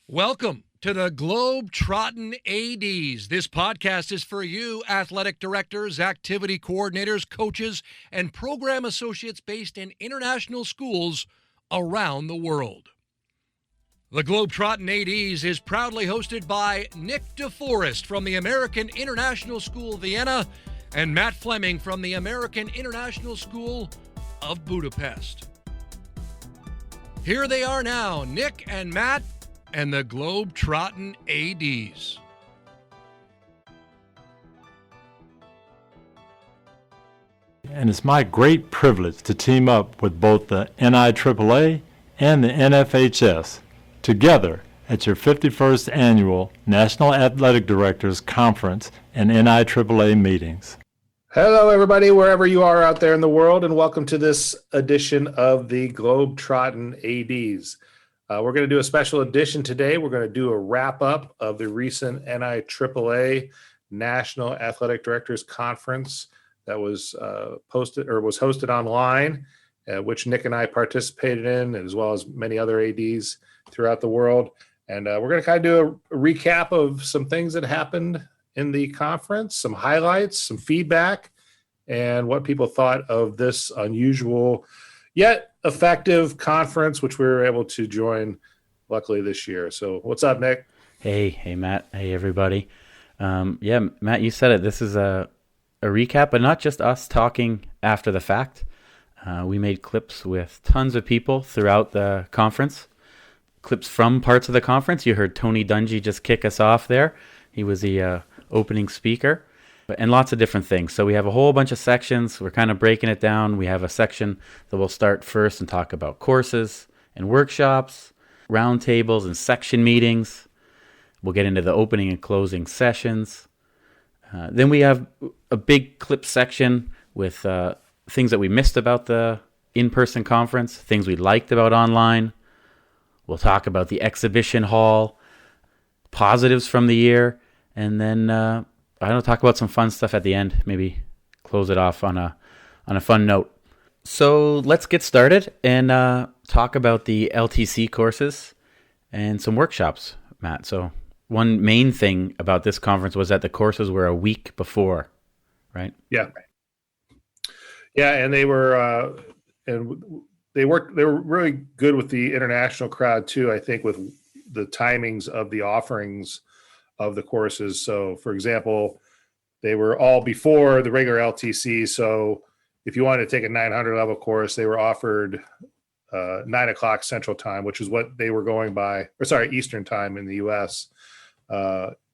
Welcome to the Globetrottin ADs. This podcast is for you, athletic directors, activity coordinators, coaches, and program associates based in international schools around the world. The Globetrottin ADs is proudly hosted by Nick DeForest from the American International School Vienna and Matt Fleming from the American International School of Budapest. Here they are now, Nick and Matt and the Globetrottin ADs. And it's my great privilege to team up with both the NIAAA and the NFHS together at your 51st Annual National Athletic Directors Conference and NIAAA meetings. Hello, everybody, wherever you are out there in the world, and welcome to this edition of the Globetrottin ADs. We're going to do a special edition today. We're going to do a wrap-up of the recent NIAAA National Athletic Directors Conference that was hosted online, which Nick and I participated in, as well as many other ADs throughout the world. And we're going to kind of do a recap of some things that happened in the conference, some highlights, some feedback, and what people thought of this unusual yet effective conference, which we were able to join luckily this year. So what's up, Nick? Hey, Matt. Hey, everybody. Matt, you said it. This is a recap, but not just us talking after the fact. We made clips with tons of people throughout the conference, clips from parts of the conference. You heard Tony Dungy just kick us off there. He was the opening speaker. And lots of different things. So we have a whole bunch of sections. We're kind of breaking it down. We have a section that we'll start first and talk about courses and workshops, roundtables and section meetings. We'll get into the opening and closing sessions. Then we have a big clip section with things that we missed about the in-person conference, things we liked about online. We'll talk about the exhibition hall, positives from the year, and then talk about some fun stuff at the end, maybe close it off on a fun note. So let's get started and talk about the LTC courses and some workshops, Matt. So one main thing about this conference was that the courses were a week before, right? Yeah, and they were they were really good with the international crowd too, I think, with the timings of the offerings of the courses. So for example, they were all before the regular LTC. So if you wanted to take a 900 level course, they were offered 9 o'clock Central Time, which is what they were going by, Eastern Time in the US,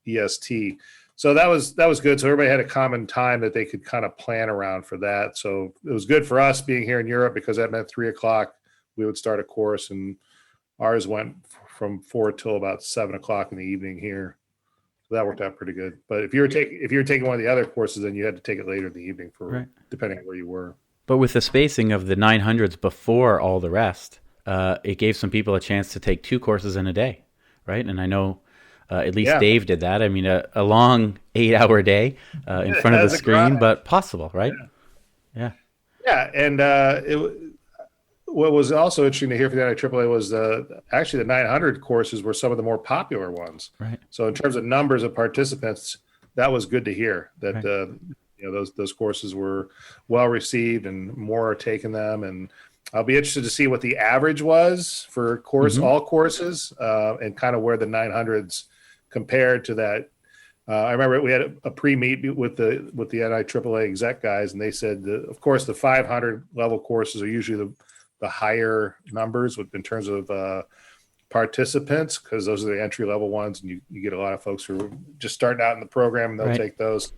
EST. So that was good. So everybody had a common time that they could kind of plan around for that. So it was good for us being here in Europe because that meant 3 o'clock we would start a course, and ours went from 4 till about 7 o'clock in the evening here. So that worked out pretty good. But if you were taking one of the other courses, then you had to take it later in the evening depending on where you were. But with the spacing of the 900s before all the rest, it gave some people a chance to take 2 courses in a day, right? And I know at least Dave did that. I mean, a long 8-hour day in front of the screen, but possible, right? Yeah. And what was also interesting to hear from the NIAAA was actually the 900 courses were some of the more popular ones. Right. So in terms of numbers of participants, that was good to hear that those courses were well received and more are taking them. And I'll be interested to see what the average was for all courses and kind of where the 900s compared to that. I remember we had a pre-meet with the NIAAA exec guys, and they said of course the 500 level courses are usually the higher numbers in terms of participants, because those are the entry level ones, and you get a lot of folks who are just starting out in the program, and they'll take those.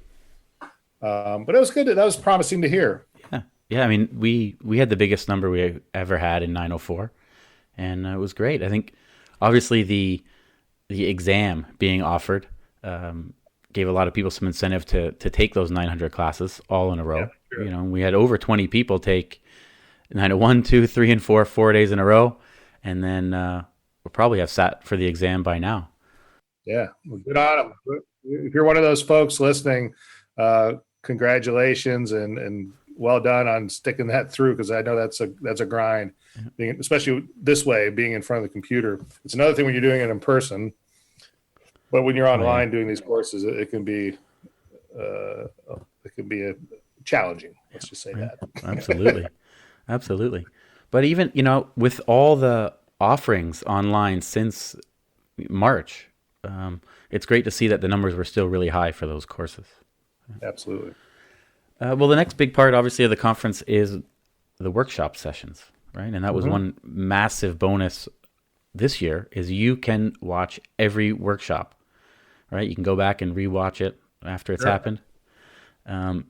But it was good. That was promising to hear. Yeah. I mean, we had the biggest number we ever had in 904, and it was great. I think obviously the exam being offered gave a lot of people some incentive to take those 900 classes all in a row. Yeah, sure. You know, we had over 20 people take 901, 2, 3, and 4 days in a row, and then we'll probably have sat for the exam by now. Yeah, well, good on them. If you're one of those folks listening, congratulations, and well done on sticking that through, because I know that's a grind, especially this way, being in front of the computer. It's another thing when you're doing it in person, but when you're online doing these courses, it can be challenging. Let's just say that. Absolutely. But even, with all the offerings online since March, it's great to see that the numbers were still really high for those courses. Absolutely. Well, the next big part, obviously, of the conference is the workshop sessions, right? And that was one massive bonus this year, is you can watch every workshop, right? You can go back and rewatch it after it's happened. And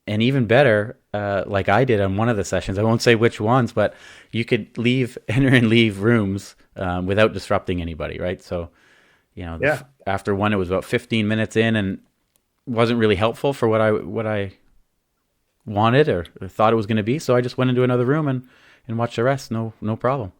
even better, like I did on one of the sessions, I won't say which ones, but you could enter and leave rooms without disrupting anybody, right? So, after one, it was about 15 minutes in and wasn't really helpful for what I wanted or thought it was going to be. So I just went into another room and watched the rest. No problem.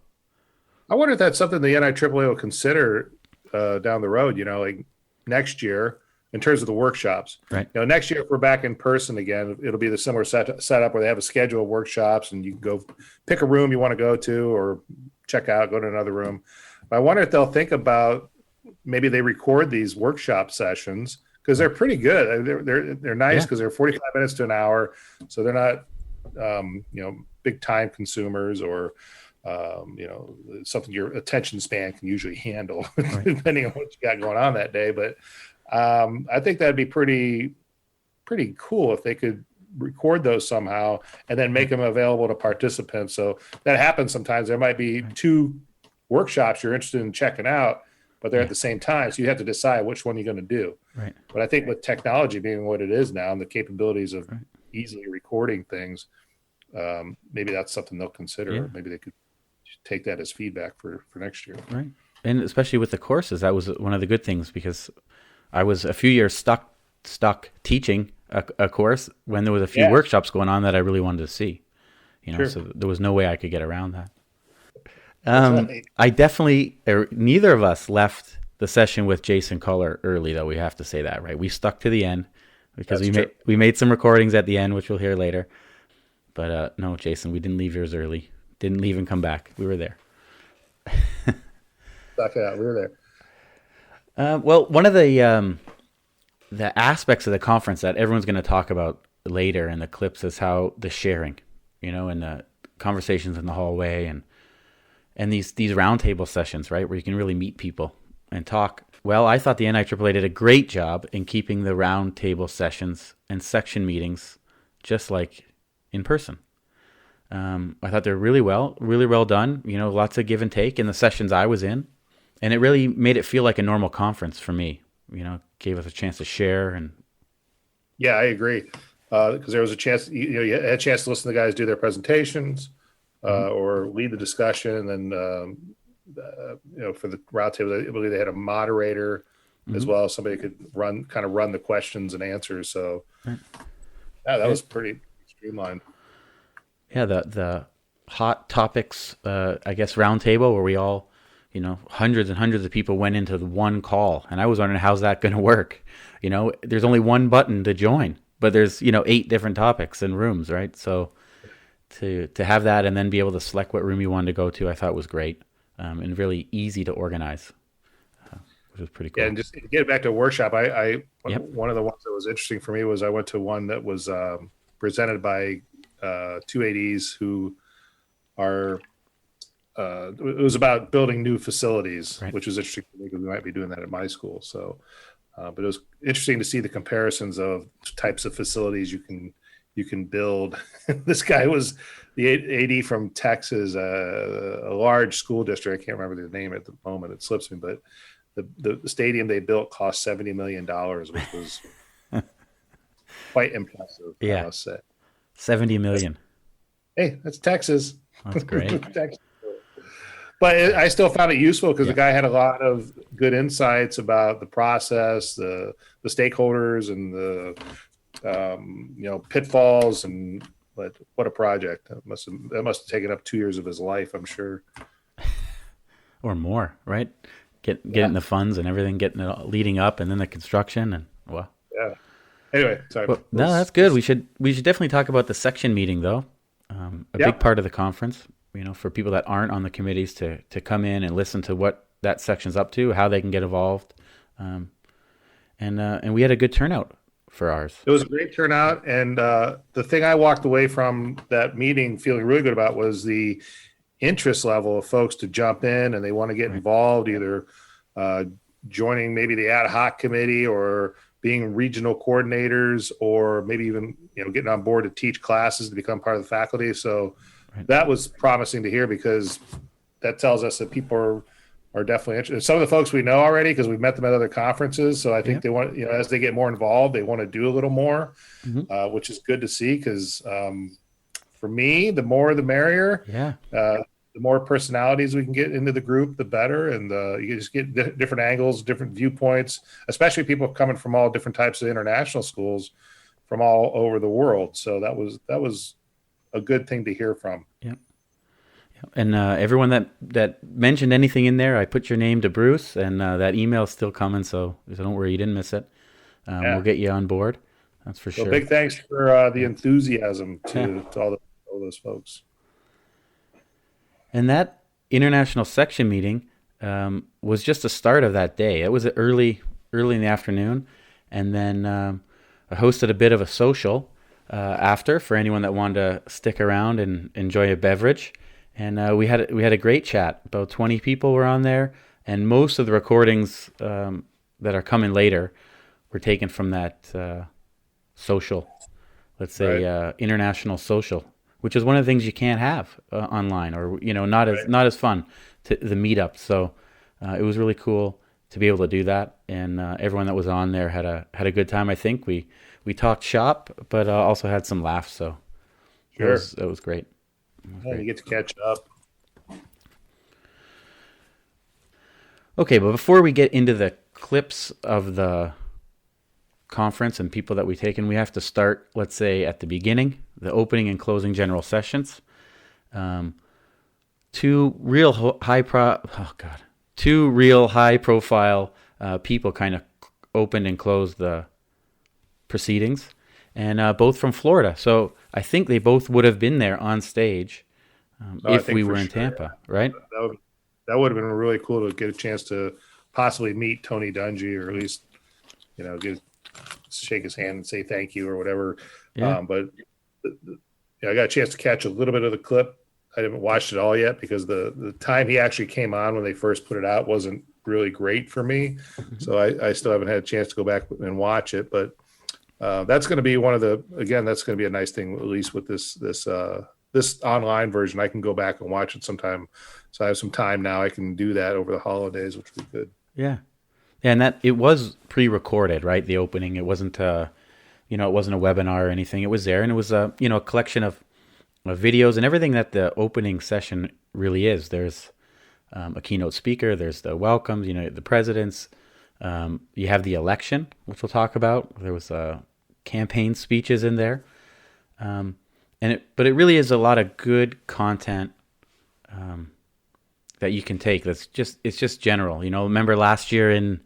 I wonder if that's something the NIAAA will consider down the road, like next year, in terms of the workshops. Right. Next year, if we're back in person again, it'll be the similar setup where they have a schedule of workshops and you can go pick a room you want to go to or check out, go to another room. But I wonder if they'll think about, maybe they record these workshop sessions, because they're pretty good. They're nice because they're 45 minutes to an hour. So they're not, big time consumers or, something your attention span can usually handle, depending on what you got going on that day. But I think that'd be pretty cool if they could record those somehow and then make them available to participants. So that happens sometimes. There might be two workshops you're interested in checking out, but they're at the same time. So you have to decide which one you're going to do. Right. But I think with technology being what it is now and the capabilities of easily recording things, maybe that's something they'll consider. Yeah. Maybe they could take that as feedback for next year. Right. And especially with the courses, that was one of the good things, because I was a few years stuck teaching a course when there was a few workshops going on that I really wanted to see, so there was no way I could get around that. I definitely, neither of us left the session with Jason Culler early, though. We have to say that, right? We stuck to the end because we made some recordings at the end, which we'll hear later. But no, Jason, we didn't leave yours early. Didn't leave and come back. We were there. Stuck it out. We were there. Well, one of the aspects of the conference that everyone's going to talk about later in the clips is how the sharing, and the conversations in the hallway and these roundtable sessions, right, where you can really meet people and talk. Well, I thought the NIAAA did a great job in keeping the roundtable sessions and section meetings just like in person. I thought they're really well done. Lots of give and take in the sessions I was in. And it really made it feel like a normal conference for me. Gave us a chance to share. And yeah, I agree. Because there was a chance, you had a chance to listen to the guys do their presentations or lead the discussion. And then, for the roundtable, I believe they had a moderator as well. Somebody could run the questions and answers. So that was pretty streamlined. Yeah, the hot topics, I guess, roundtable where we all, hundreds and hundreds of people went into the one call. And I was wondering, how's that going to work? There's only one button to join, but there's, 8 different topics and rooms, right? So to have that and then be able to select what room you wanted to go to, I thought was great and really easy to organize, which was pretty cool. Yeah, and just to get back to a workshop, one of the ones that was interesting for me was I went to one that was presented by two ADs who are it was about building new facilities, which was interesting for me because we might be doing that at my school. So, but it was interesting to see the comparisons of types of facilities you can build. This guy was the AD from Texas, a large school district. I can't remember the name at the moment; it slips me. But the stadium they built cost $70 million, which was quite impressive. I must say. 70 million. Hey, that's Texas. That's great. Texas. But I still found it useful because the guy had a lot of good insights about the process, the stakeholders, and the pitfalls. And what a project! That must have taken up 2 years of his life, I'm sure, or more. Right? Getting the funds and everything, getting it all leading up, and then the construction, and well. Yeah. Anyway, sorry. Well, no, that's good. We should definitely talk about the section meeting, though. A big part of the conference, for people that aren't on the committees to come in and listen to what that section's up to, how they can get involved, and we had a good turnout for ours. It was a great turnout, and the thing I walked away from that meeting feeling really good about was the interest level of folks to jump in and they want to get involved, either joining maybe the ad hoc committee or being regional coordinators, or maybe even getting on board to teach classes to become part of the faculty. So that was promising to hear, because that tells us that people are definitely interested. Some of the folks we know already because we've met them at other conferences. So I think they want, as they get more involved, they want to do a little more, which is good to see, because for me, the more the merrier. The more personalities we can get into the group, the better. And you just get different angles, different viewpoints, especially people coming from all different types of international schools from all over the world. So that was a good thing to hear from. Yeah. And everyone that mentioned anything in there, I put your name to Bruce, and that email's still coming. So don't worry, you didn't miss it. We'll get you on board. That's for sure. Big thanks for the enthusiasm to all those folks. And that international section meeting was just the start of that day. It was early in the afternoon, and then I hosted a bit of a social after for anyone that wanted to stick around and enjoy a beverage. And we had a great chat. About 20 people were on there, and most of the recordings that are coming later were taken from that social, let's say international social, which is one of the things you can't have online, or not as fun to the meetup. So it was really cool to be able to do that, and everyone that was on there had a good time. I think we talked shop, but also had some laughs. So it was great. You get to catch up. Okay, but before we get into the clips of the conference and people that we've taken, we have to start, let's say, at the beginning, the opening and closing general sessions. Two real high profile people kind of opened and closed the proceedings, and both from Florida. So I think they both would have been there on stage if we were in Tampa, right? That would have been really cool to get a chance to possibly meet Tony Dungy, or at least shake his hand and say thank you or whatever. But I got a chance to catch a little bit of the clip. I haven't watched it all yet because the time he actually came on when they first put it out wasn't really great for me. So I still haven't had a chance to go back and watch it. But that's going to be that's going to be a nice thing, at least with this online version. I can go back and watch it sometime. So I have some time now. I can do that over the holidays, which would be good. Yeah. And that it was pre-recorded, right? The opening, it wasn't it wasn't a webinar or anything. It was there, and it was a collection of videos and everything that the opening session really is. There's a keynote speaker. There's the welcomes. The presidents. You have the election, which we'll talk about. There was campaign speeches in there, but it really is a lot of good content that you can take. It's just general. Remember last year in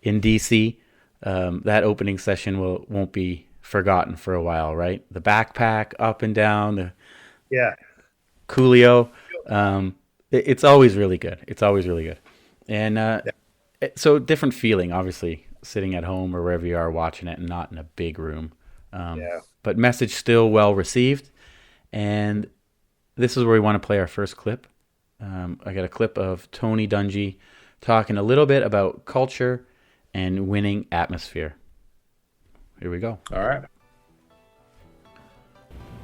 DC, that opening session won't be forgotten for a while, right? The backpack up and down, Coolio. It's always really good. And so different feeling, obviously, sitting at home or wherever you are watching it and not in a big room. But message still well received. And this is where we want to play our first clip. I got a clip of Tony Dungy talking a little bit about culture and winning atmosphere. Here we go. All right.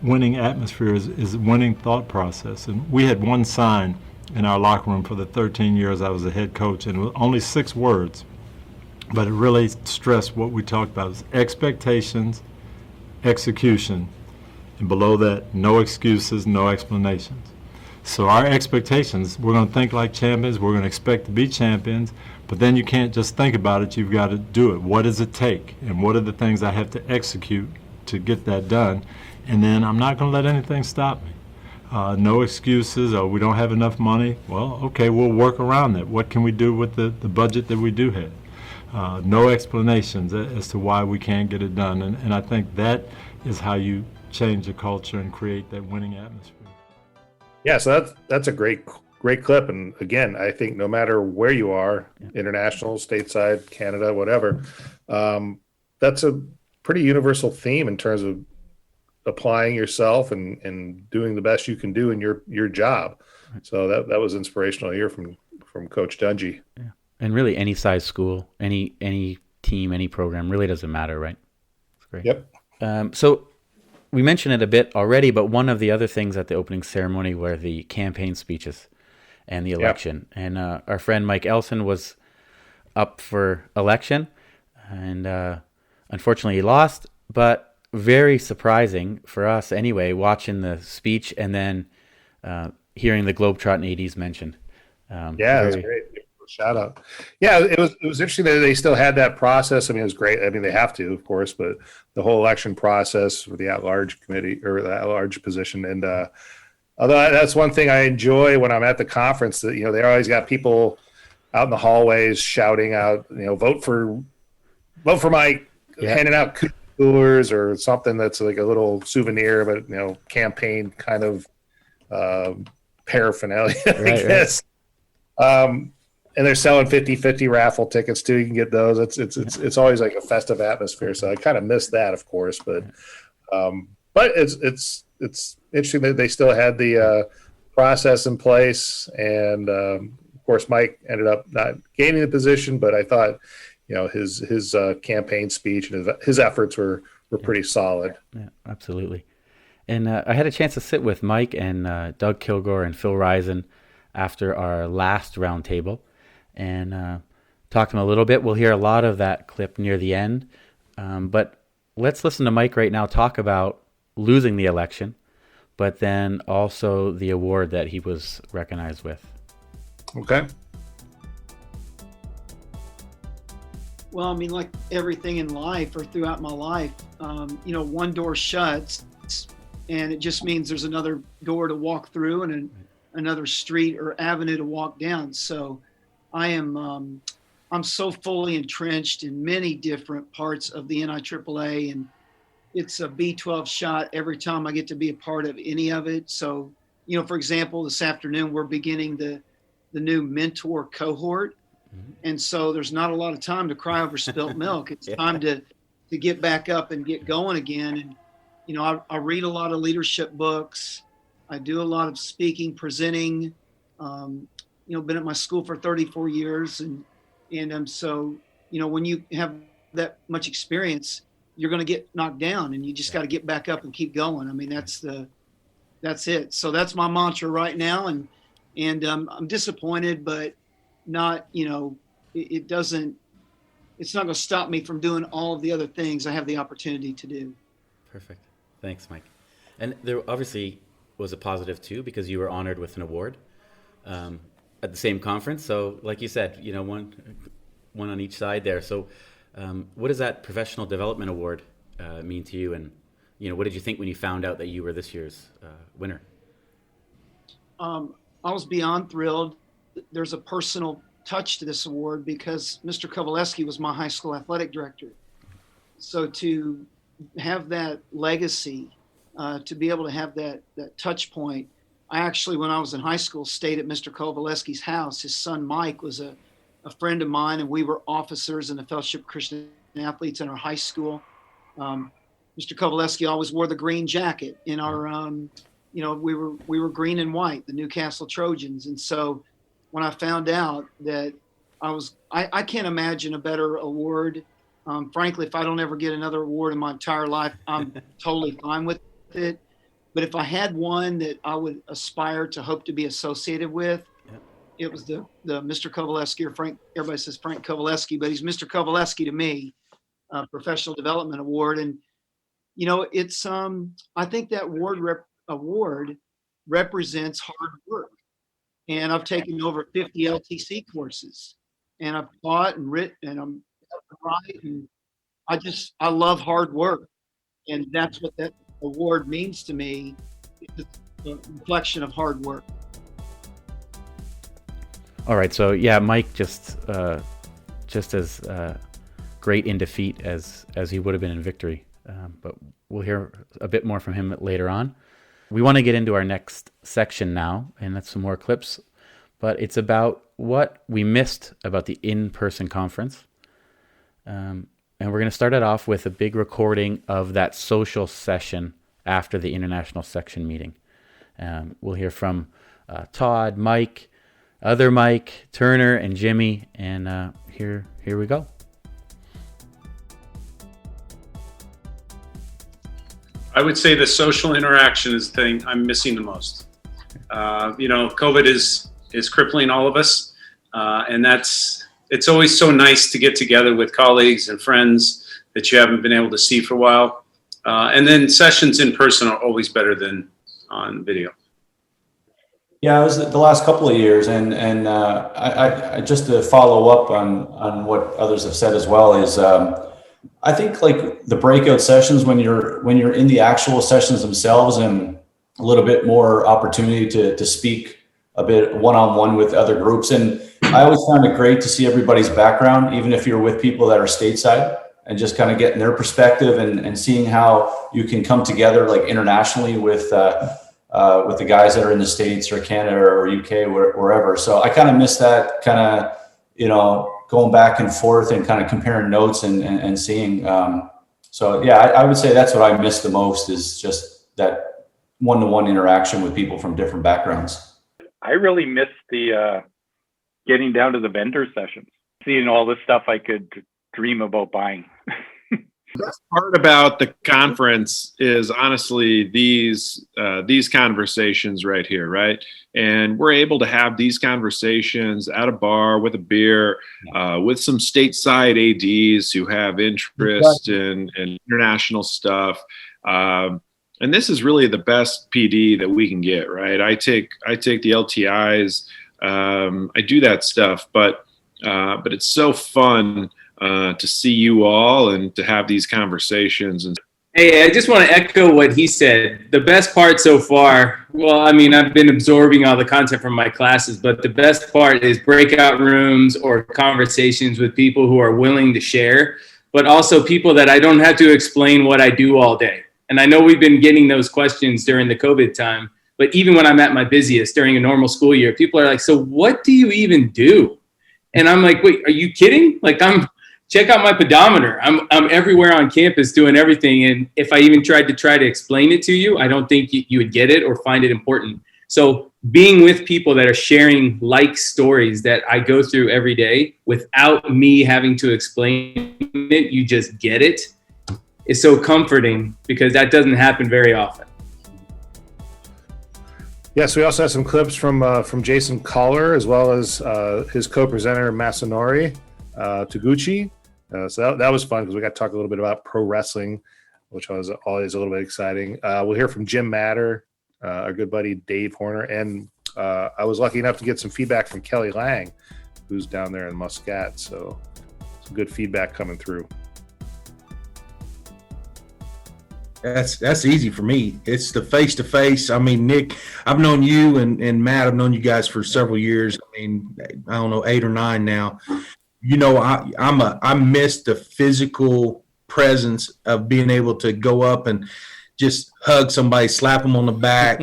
Winning atmosphere is a winning thought process. And we had one sign in our locker room for the 13 years I was a head coach, and it was only 6 words. But it really stressed what we talked about: is expectations, execution, and below that, no excuses, no explanations. So our expectations, we're going to think like champions, we're going to expect to be champions, but then you can't just think about it, you've got to do it. What does it take? And what are the things I have to execute to get that done? And then I'm not going to let anything stop me. No excuses, we don't have enough money. Well, okay, we'll work around that. What can we do with the budget that we do have? no explanations as to why we can't get it done. And I think that is how you change the culture and create that winning atmosphere. Yeah, so that's a great clip. And again, I think no matter where you are, international, stateside, Canada, whatever, that's a pretty universal theme in terms of applying yourself and doing the best you can do in your job. So that was inspirational to hear from Coach Dungy. Yeah. And really any size school, any team, any program really doesn't matter, right? It's great. Yep. So we mentioned it a bit already, but one of the other things at the opening ceremony were the campaign speeches and the election. Yep. And our friend Mike Ellson was up for election, and unfortunately he lost, but very surprising for us anyway, watching the speech and then hearing the Globetrottin ADs mentioned. That's great. Shout out. Yeah, it was interesting that they still had that process. I mean, it was great. I mean, they have to, of course, but the whole election process for the at-large committee or the at-large position. And although that's one thing I enjoy when I'm at the conference, that, they always got people out in the hallways shouting out, vote for Mike, handing out coolers or something that's like a little souvenir, but campaign kind of paraphernalia, I guess. Right. And they're selling 50-50 raffle tickets too. You can get those. It's always like a festive atmosphere. So I kind of miss that, of course, but it's interesting that they still had the process in place. And of course, Mike ended up not gaining the position, but I thought, his campaign speech and his efforts were pretty solid. Yeah, absolutely. And I had a chance to sit with Mike and Doug Killgore and Phil Rison after our last roundtable, and talk to him a little bit. We'll hear a lot of that clip near the end, but let's listen to Mike right now talk about losing the election, but then also the award that he was recognized with. Okay. Well, I mean, like everything in life or throughout my life, one door shuts and it just means there's another door to walk through and another street or avenue to walk down. So I'm so fully entrenched in many different parts of the NIAAA, and it's a B12 shot every time I get to be a part of any of it. So, for example, this afternoon, we're beginning the new mentor cohort. Mm-hmm. And so there's not a lot of time to cry over spilt milk. It's time to get back up and get going again. And, I read a lot of leadership books. I do a lot of speaking, presenting, been at my school for 34 years. And so, when you have that much experience, you're going to get knocked down and you just got to get back up and keep going. I mean, that's it. So that's my mantra right now. And I'm disappointed, but not, it's not going to stop me from doing all of the other things I have the opportunity to do. Perfect. Thanks, Mike. And there obviously was a positive too, because you were honored with an award at the same conference. So like you said, one on each side there. So what does that professional development award mean to you? And, what did you think when you found out that you were this year's winner? I was beyond thrilled. There's a personal touch to this award because Mr. Kowaleski was my high school athletic director. So to have that legacy, to be able to have that touch point. I actually, when I was in high school, stayed at Mr. Kowaleski's house. His son, Mike, was a friend of mine, and we were officers in the Fellowship of Christian Athletes in our high school. Mr. Kowaleski always wore the green jacket in our, we were green and white, the Newcastle Trojans. And so when I found out that I can't imagine a better award. Frankly, if I don't ever get another award in my entire life, I'm totally fine with it. But if I had one that I would aspire to hope to be associated with, it was the Mr. Kowaleski, or Frank. Everybody says Frank Kowaleski, but he's Mr. Kowaleski to me, Professional Development Award. And, it's I think that award represents hard work. And I've taken over 50 LTC courses, and I've taught and written, and I'm right. And I love hard work. And that's what that award means to me. It's a reflection of hard work. All right. So Mike just just as great in defeat as he would have been in victory. But we'll hear a bit more from him later on. We want to get into our next section now, and that's some more clips. But it's about what we missed about the in-person conference. And we're going to start it off with a big recording of that social session after the international section meeting. We'll hear from Todd, Mike, other Mike, Turner, and Jimmy. And here we go. I would say the social interaction is the thing I'm missing the most. COVID is crippling all of us. And it's always so nice to get together with colleagues and friends that you haven't been able to see for a while. And then sessions in person are always better than on video. Yeah, it was the last couple of years, and I just to follow up on what others have said as well is I think like the breakout sessions when you're in the actual sessions themselves and a little bit more opportunity to speak a bit one-on-one with other groups. And I always found it great to see everybody's background, even if you're with people that are stateside, and just kind of getting their perspective and seeing how you can come together like internationally with the guys that are in the States or Canada or UK, wherever. So I kind of miss that kind of, going back and forth and kind of comparing notes and seeing. So yeah, I would say that's what I miss the most is just that one-to-one interaction with people from different backgrounds. I really miss the getting down to the vendor sessions, seeing all the stuff I could dream about buying. The best part about the conference is honestly these conversations right here, right? And we're able to have these conversations at a bar with a beer, with some stateside ADs who have interest in international stuff. And this is really the best PD that we can get, right? I take the LTIs, I do that stuff, but it's so fun to see you all and to have these conversations. Hey, I just want to echo what he said. The best part so far, well, I mean, I've been absorbing all the content from my classes, but the best part is breakout rooms or conversations with people who are willing to share, but also people that I don't have to explain what I do all day. And I know we've been getting those questions during the COVID time, but even when I'm at my busiest during a normal school year, people are like, so what do you even do? And I'm like, wait, are you kidding? Like check out my pedometer. I'm everywhere on campus doing everything. And if I even tried to explain it to you, I don't think you would get it or find it important. So being with people that are sharing like stories that I go through every day without me having to explain it, you just get it, is so comforting because that doesn't happen very often. Yes, we also have some clips from Jason Collar as well as his co-presenter Masanori Taguchi. So that was fun because we got to talk a little bit about pro wrestling, which was always a little bit exciting. We'll hear from Jim Matter, our good buddy Dave Horner, and I was lucky enough to get some feedback from Kelly Lang, who's down there in Muscat. So some good feedback coming through. That's easy for me. It's the face-to-face. I mean, Nick, I've known you and Matt, I've known you guys for several years. I mean, I don't know, 8 or 9 now. I miss the physical presence of being able to go up and just hug somebody, slap them on the back,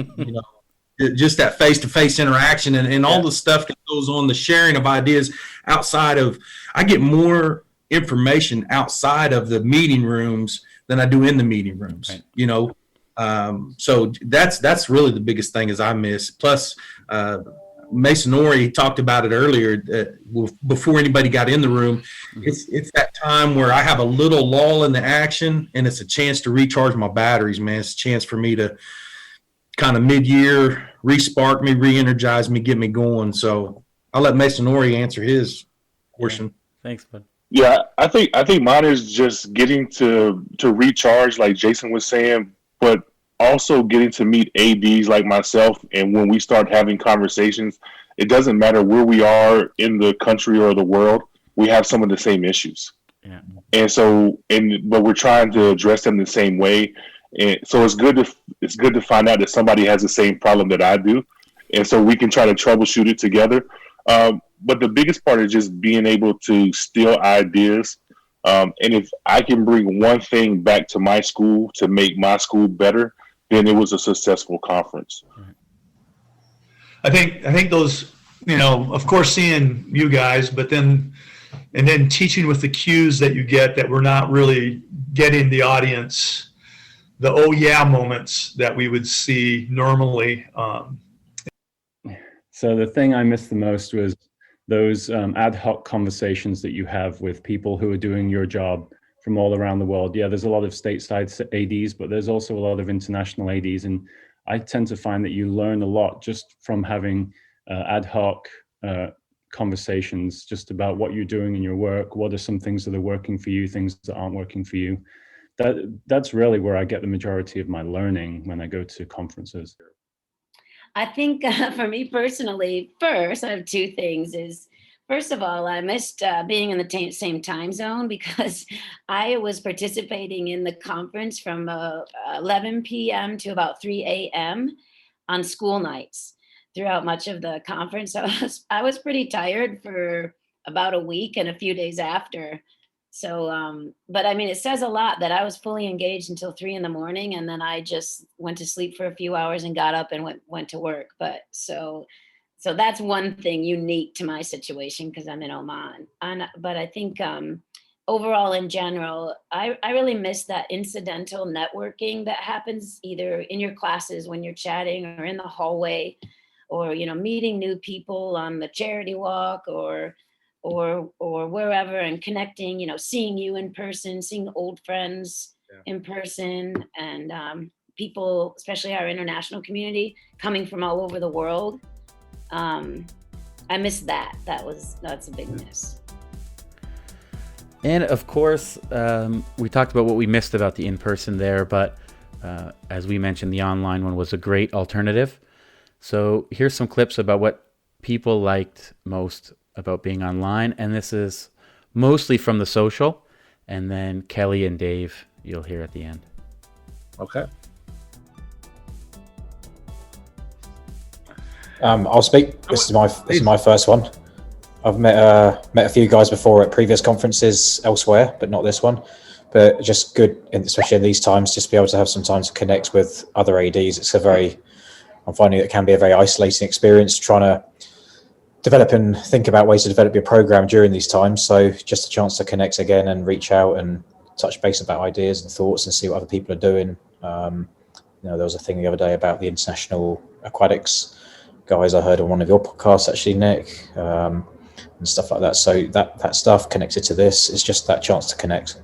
just that face-to-face interaction and all the stuff that goes on, the sharing of ideas outside of, I get more information outside of the meeting rooms than I do in the meeting rooms, right. So that's really the biggest thing is I miss. Plus, Masonori talked about it earlier before anybody got in the room. It's that time where I have a little lull in the action, and it's a chance to recharge my batteries, man. It's a chance for me to kind of mid-year re-spark me, re-energize me, get me going. So I'll let Masonori answer his portion. Thanks, bud. Yeah, I think mine is just getting to recharge, like Jason was saying, but also getting to meet ADs like myself. And when we start having conversations, it doesn't matter where we are in the country or the world, we have some of the same issues. Yeah. And but we're trying to address them the same way. And so it's good to find out that somebody has the same problem that I do. And so we can try to troubleshoot it together. But the biggest part is just being able to steal ideas. And if I can bring one thing back to my school to make my school better, then it was a successful conference. I think those, of course, seeing you guys, but then teaching with the cues that you get that we're not really getting the audience, the oh yeah moments that we would see normally. So the thing I missed the most was those ad hoc conversations that you have with people who are doing your job from all around the world. Yeah, there's a lot of stateside ADs, but there's also a lot of international ADs. And I tend to find that you learn a lot just from having ad hoc conversations just about what you're doing in your work. What are some things that are working for you, things that aren't working for you? That's really where I get the majority of my learning when I go to conferences. I think for me personally, first, I have two things. First of all, I missed being in the same time zone because I was participating in the conference from 11 p.m. to about 3 a.m. on school nights throughout much of the conference. So I was pretty tired for about a week and a few days after. So, but I mean, it says a lot that I was fully engaged until 3 a.m. and then I just went to sleep for a few hours and got up and went to work. But so that's one thing unique to my situation because I'm in Oman. But I think overall in general, I really miss that incidental networking that happens either in your classes when you're chatting or in the hallway or, meeting new people on the charity walk or wherever and connecting, seeing you in person, seeing old friends in person and people, especially our international community coming from all over the world. I missed that. That's a big miss. And of course, we talked about what we missed about the in-person there, but as we mentioned, the online one was a great alternative. So here's some clips about what people liked most about being online, and this is mostly from the social, and then Kelly and Dave you'll hear at the end. Okay. I'll speak. This is my first one. I've met a few guys before at previous conferences elsewhere, but not this one. But just good, especially in these times, just be able to have some time to connect with other ADs. I'm finding it can be a very isolating experience trying to develop and think about ways to develop your program during these times. So just a chance to connect again and reach out and touch base about ideas and thoughts and see what other people are doing. There was a thing the other day about the international aquatics guys I heard on one of your podcasts, actually, Nick, and stuff like that. So that stuff connected to this is just that chance to connect.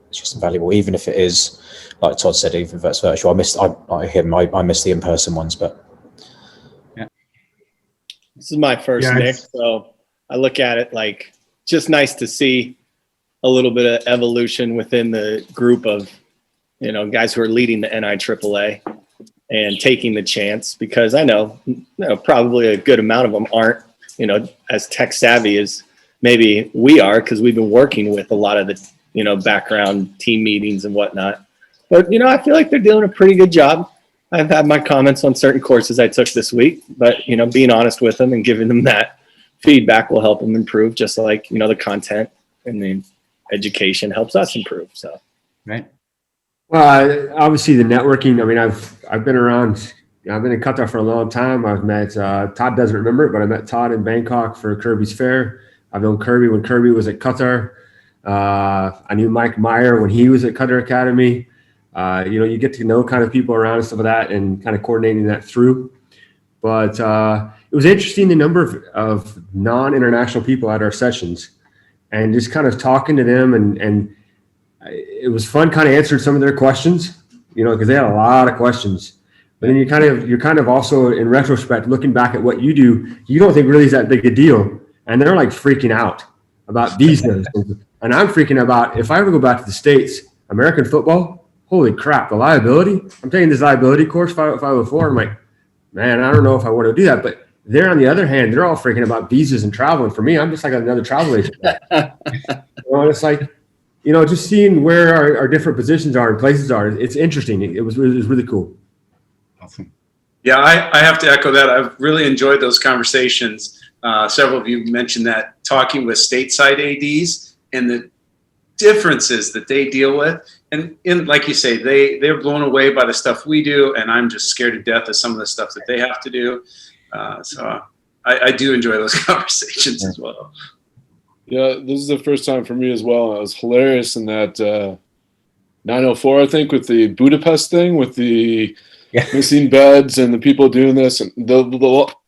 It's just invaluable, even if it is, like Todd said, even if it's virtual. I miss the in-person ones, but yeah. This is my first, Nick, so I look at it like just nice to see a little bit of evolution within the group of, guys who are leading the NIAAA and taking the chance, because I know probably a good amount of them aren't, as tech savvy as maybe we are, because we've been working with a lot of the, background team meetings and whatnot. But, I feel like they're doing a pretty good job. I've had my comments on certain courses I took this week, but, being honest with them and giving them that feedback will help them improve, just like, the content and the education helps us improve. So, right. Well, obviously the networking. I mean, I've been around. I've been in Qatar for a long time. I've met Todd doesn't remember it, but I met Todd in Bangkok for Kirby's Fair. I've known Kirby when Kirby was at Qatar. I knew Mike Meyer when he was at Qatar Academy. You get to know kind of people around and stuff like that, and kind of coordinating that through. But it was interesting the number of non-international people at our sessions, and just kind of talking to them and it was fun kind of answering some of their questions, because they had a lot of questions. But then you're kind of also in retrospect looking back at what you do, you don't think really is that big a deal. And they're like freaking out about visas. And I'm freaking about, if I ever go back to the States, American football, holy crap, the liability. I'm taking this liability course, 504. I'm like, man, I don't know if I want to do that. But they're, on the other hand, they're all freaking about visas and traveling. For me, I'm just like another travel agent. It's like, just seeing where our different positions are and places are, it's interesting. It was really cool. Awesome. Yeah, I have to echo that. I've really enjoyed those conversations. several of you mentioned that, talking with stateside ADs and the differences that they deal with. And like you say, they're blown away by the stuff we do, and I'm just scared to death of some of the stuff that they have to do. So I do enjoy those conversations as well. Yeah, this is the first time for me as well. It was hilarious in that 904, I think, with the Budapest thing, with the missing beds and the people doing this. And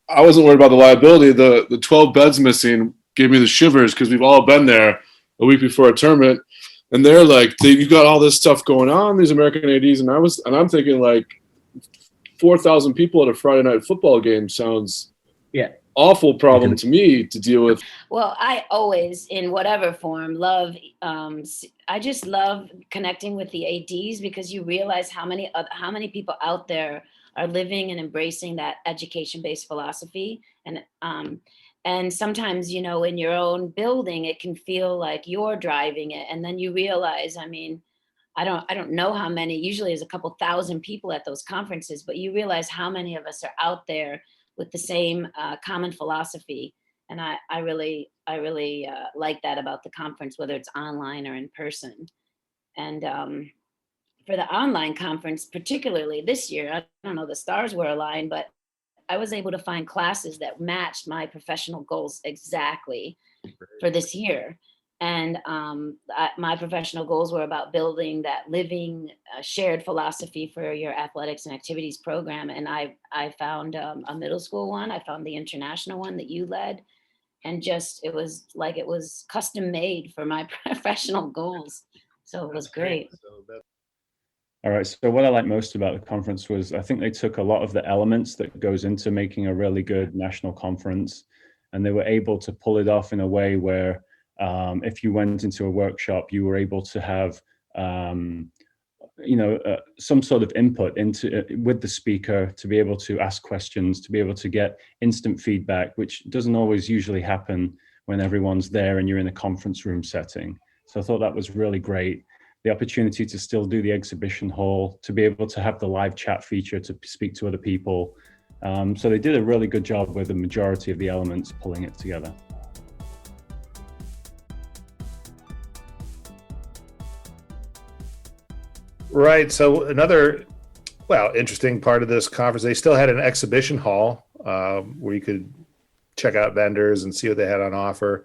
I wasn't worried about the liability. The 12 beds missing gave me the shivers because we've all been there a week before a tournament. And they're like, you got all this stuff going on, these American ADs. And I'm thinking like 4,000 people at a Friday night football game sounds awful problem to me to deal with. Well, I always, in whatever form, love. I just love connecting with the ADs, because you realize how many people out there are living and embracing that education-based philosophy. And sometimes, in your own building, it can feel like you're driving it, and then you realize, I don't know how many. Usually, there's a couple thousand people at those conferences, but you realize how many of us are out there with the same common philosophy. And I really like that about the conference, whether it's online or in person. And for the online conference, particularly this year, I don't know, the stars were aligned, but I was able to find classes that matched my professional goals exactly for this year. And my professional goals were about building that living shared philosophy for your athletics and activities program. And I found a middle school one. I found the international one that you led. And it was custom made for my professional goals. So it was great. All right. So what I like most about the conference was, I think they took a lot of the elements that goes into making a really good national conference, and they were able to pull it off in a way where if you went into a workshop, you were able to have, some sort of input with the speaker, to be able to ask questions, to be able to get instant feedback, which doesn't always usually happen when everyone's there and you're in a conference room setting. So I thought that was really great. The opportunity to still do the exhibition hall, to be able to have the live chat feature to speak to other people. So they did a really good job with the majority of the elements, pulling it together. Right. So another, interesting part of this conference, they still had an exhibition hall where you could check out vendors and see what they had on offer.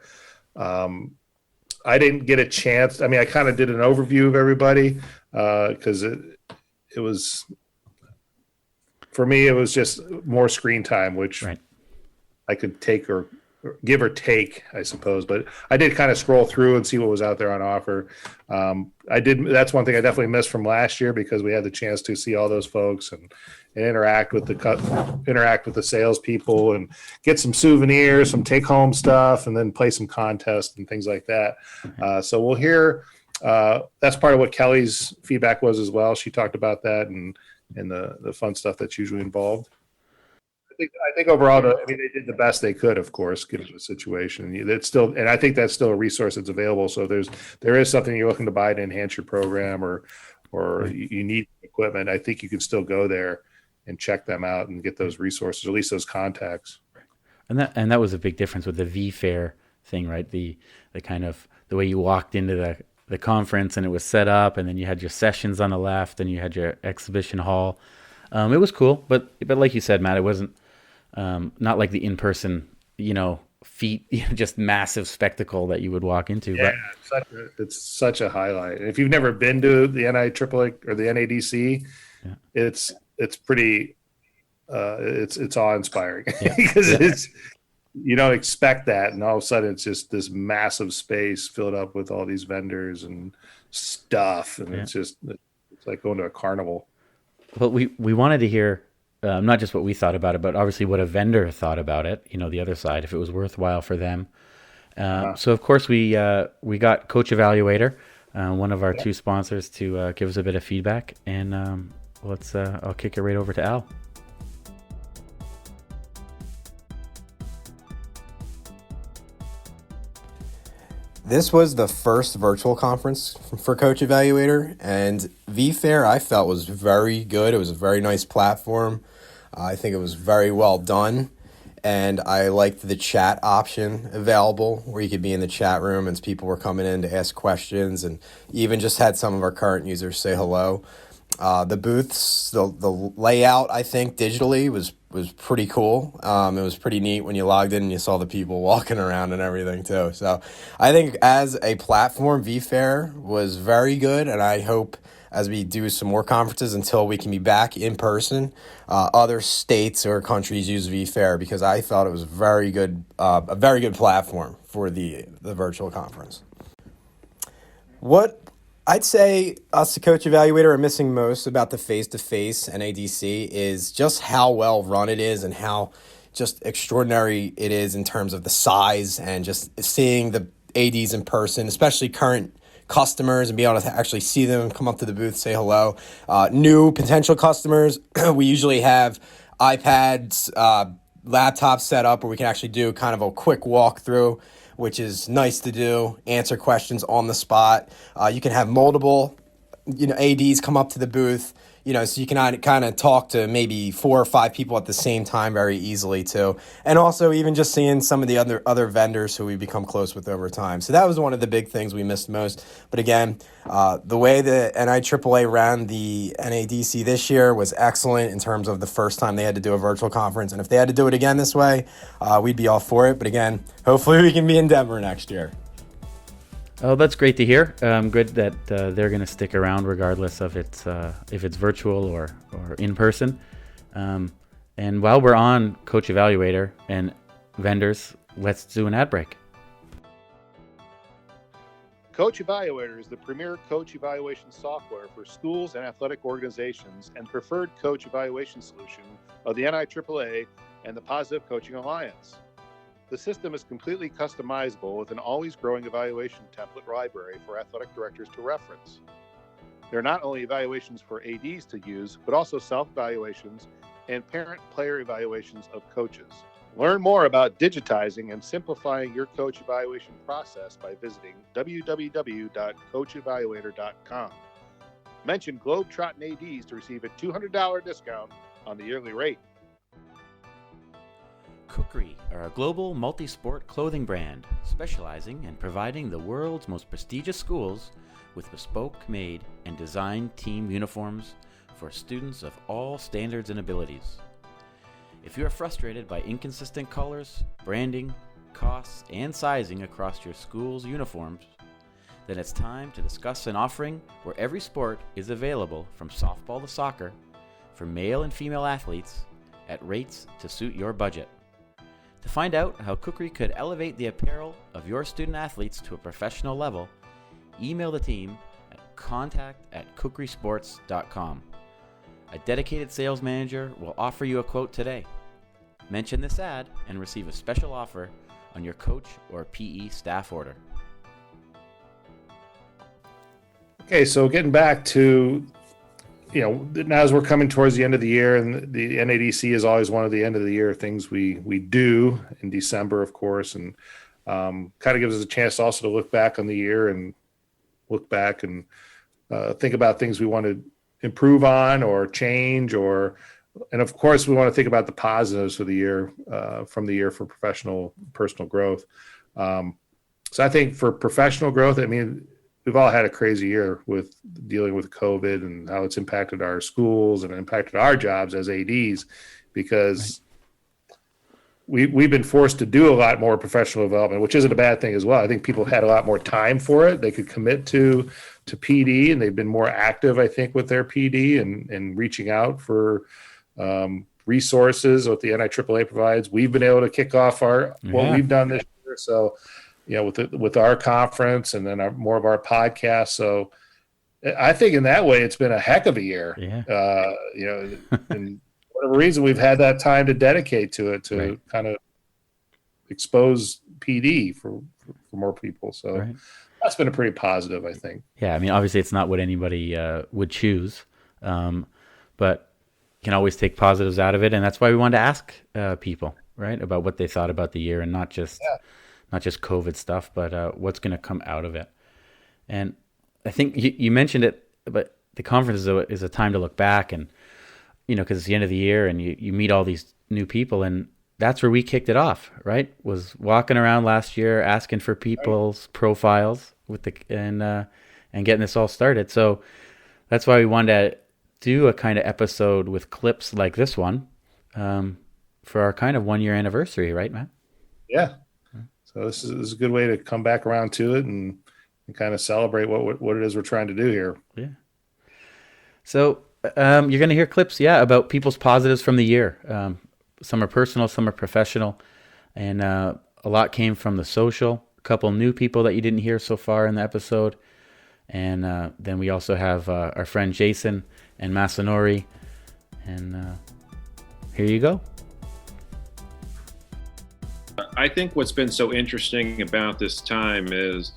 I didn't get a chance. I kind of did an overview of everybody because it was, for me, it was just more screen time, which I could take or give or take, I suppose. But I did kind of scroll through and see what was out there on offer. That's one thing I definitely missed from last year, because we had the chance to see all those folks and interact with the salespeople and get some souvenirs, some take home stuff, and then play some contests and things like that. So we'll hear. That's part of what Kelly's feedback was as well. She talked about that and the fun stuff that's usually involved. I think overall, they did the best they could, of course, given the situation. And I think that's still a resource that's available. So there is something you're looking to buy to enhance your program, or you need equipment. I think you can still go there and check them out and get those resources, or at least those contacts. And that was a big difference with the V-Fair thing, right? The kind of the way you walked into the conference and it was set up, and then you had your sessions on the left and you had your exhibition hall. It was cool, but like you said, Matt, it wasn't not like the in-person, just massive spectacle that you would walk into. Yeah, it's such a highlight. If you've never been to the NIAAA or the NADC, it's pretty, it's awe-inspiring because you don't expect that, and all of a sudden it's just this massive space filled up with all these vendors and stuff, and it's like going to a carnival. Well, we wanted to hear not just what we thought about it, but obviously what a vendor thought about it, the other side, if it was worthwhile for them. So of course we got Coach Evaluator, one of our two sponsors, to give us a bit of feedback, and I'll kick it right over to Al. This was the first virtual conference for Coach Evaluator, and V-Fair I felt was very good. It was a very nice platform. I think it was very well done. And I liked the chat option available where you could be in the chat room and people were coming in to ask questions, and even just had some of our current users say hello. The booths, the layout, I think digitally was pretty cool. It was pretty neat when you logged in and you saw the people walking around and everything too. So I think as a platform, vFair was very good, and I hope as we do some more conferences until we can be back in person, other states or countries use vFair, because I thought it was a very good platform for the virtual conference. What I'd say us, the Coach Evaluator, are missing most about the face-to-face NADC is just how well run it is and how just extraordinary it is in terms of the size and just seeing the ADs in person, especially current customers, and be able to actually see them, come up to the booth, say hello. New potential customers, we usually have iPads, laptops set up where we can actually do kind of a quick walkthrough, which is nice to do, answer questions on the spot. You can have multiple, ADs come up to the booth, so you can kind of talk to maybe 4 or 5 people at the same time very easily too. And also even just seeing some of the other vendors who we become close with over time. So that was one of the big things we missed most. But again, the way the NIAAA ran the NADC this year was excellent in terms of the first time they had to do a virtual conference. And if they had to do it again this way, we'd be all for it. But again, hopefully we can be in Denver next year. Oh, that's great to hear. Good that they're going to stick around regardless of if it's virtual or in person. And while we're on Coach Evaluator and vendors, let's do an ad break. Coach Evaluator is the premier coach evaluation software for schools and athletic organizations and preferred coach evaluation solution of the NIAAA and the Positive Coaching Alliance. The system is completely customizable with an always growing evaluation template library for athletic directors to reference. There are not only evaluations for ADs to use, but also self-evaluations and parent-player evaluations of coaches. Learn more about digitizing and simplifying your coach evaluation process by visiting www.coachevaluator.com. Mention Globetrottin ADs to receive a $200 discount on the yearly rate. Kukri are a global multi-sport clothing brand specializing in providing the world's most prestigious schools with bespoke-made and designed team uniforms for students of all standards and abilities. If you are frustrated by inconsistent colors, branding, costs, and sizing across your school's uniforms, then it's time to discuss an offering where every sport is available from softball to soccer for male and female athletes at rates to suit your budget. To find out how Kukri could elevate the apparel of your student athletes to a professional level, email the team at contact@kukrisports.com. A dedicated sales manager will offer you a quote today. Mention this ad and receive a special offer on your coach or PE staff order. Okay, so getting back to, now as we're coming towards the end of the year, and the NADC is always one of the end of the year things we do in December, of course, and kind of gives us a chance also to look back on the year and look back and think about things we want to improve on or change, and of course we want to think about the positives for the year, from the year for personal growth. So I think for professional growth, we've all had a crazy year with dealing with COVID and how it's impacted our schools and impacted our jobs as ADs, because we've been forced to do a lot more professional development, which isn't a bad thing as well. I think people had a lot more time for it. They could commit to PD, and they've been more active, I think, with their PD and reaching out for resources what the NIAAA provides. We've been able to kick off what we've done this year. So, with our conference and then more of our podcasts. So I think in that way, it's been a heck of a year. Yeah. And whatever reason, we've had that time to dedicate to it to kind of expose PD for more people. So that's been a pretty positive, I think. Yeah. Obviously it's not what anybody would choose, but you can always take positives out of it. And that's why we wanted to ask people, right, about what they thought about the year, and not just COVID stuff, but what's going to come out of it. And I think you mentioned it, but the conference is a time to look back, and because it's the end of the year and you meet all these new people, and that's where we kicked it off, right? Was walking around last year asking for people's profiles with and getting this all started. So that's why we wanted to do a kind of episode with clips like this one for our kind of 1 year anniversary, right, Matt? Yeah. So this is a good way to come back around to it and kind of celebrate what it is we're trying to do here. Yeah. So you're going to hear clips, about people's positives from the year. Some are personal, some are professional, and a lot came from the social. A couple new people that you didn't hear so far in the episode. And then we also have our friend Jason and Masanori. And here you go. I think what's been so interesting about this time is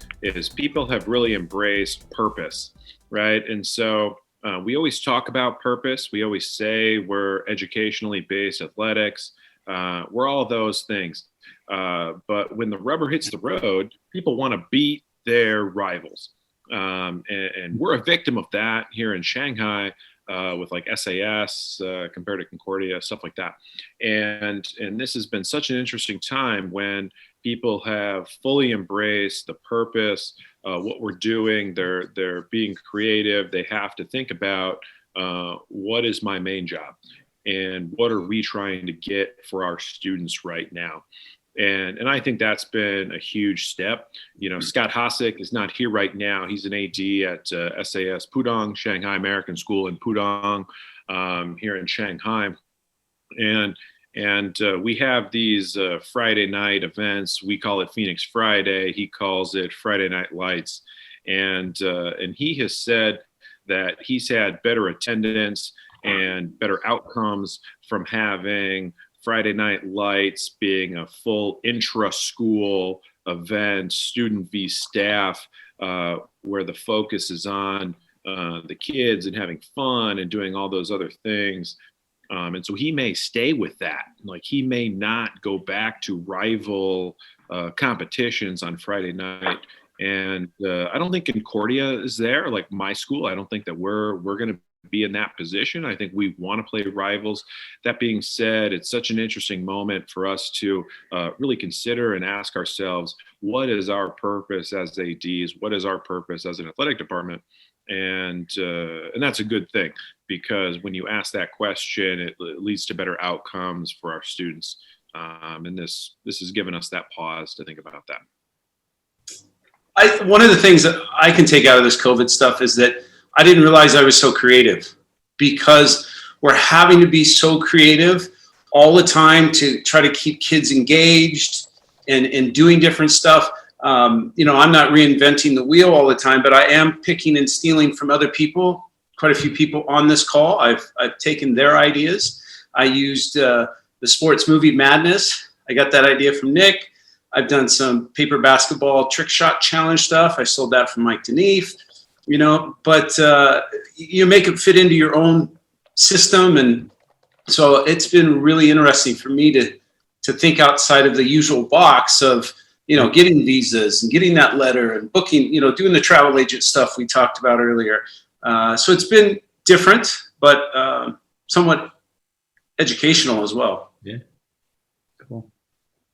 people have really embraced purpose, right? And so we always talk about purpose. We always say we're educationally based athletics. We're all those things. But when the rubber hits the road, people want to beat their rivals. And we're a victim of that here in Shanghai with like SAS compared to Concordia, stuff like that. And this has been such an interesting time when people have fully embraced the purpose, what we're doing. They're being creative. They have to think about what is my main job and what are we trying to get for our students right now. And I think that's been a huge step. Scott Hossack is not here right now. He's an AD at SAS Pudong, Shanghai American School in Pudong, here in Shanghai. And we have these Friday night events. We call it Phoenix Friday. He calls it Friday Night Lights. And he has said that he's had better attendance and better outcomes from having Friday Night Lights being a full intra-school event, student v. staff, where the focus is on the kids and having fun and doing all those other things. And so he may stay with that. Like he may not go back to rival competitions on Friday night. And I don't think Concordia is there, like my school. I don't think that we're going to be in that position. I think we want to play rivals. That being said, it's such an interesting moment for us to really consider and ask ourselves, what is our purpose as ADs? What is our purpose as an athletic department? And that's a good thing, because when you ask that question, it leads to better outcomes for our students. And this has given us that pause to think about that. One of the things that I can take out of this COVID stuff is that I didn't realize I was so creative, because we're having to be so creative all the time to try to keep kids engaged and doing different stuff. I'm not reinventing the wheel all the time, but I am picking and stealing from other people. Quite a few people on this call, I've taken their ideas. I used the sports movie Madness. I got that idea from Nick. I've done some paper basketball trick shot challenge stuff. I stole that from Mike Deneef. But you make it fit into your own system. And so it's been really interesting for me to think outside of the usual box of, getting visas and getting that letter and booking, doing the travel agent stuff we talked about earlier. So it's been different, but somewhat educational as well. Yeah. Cool.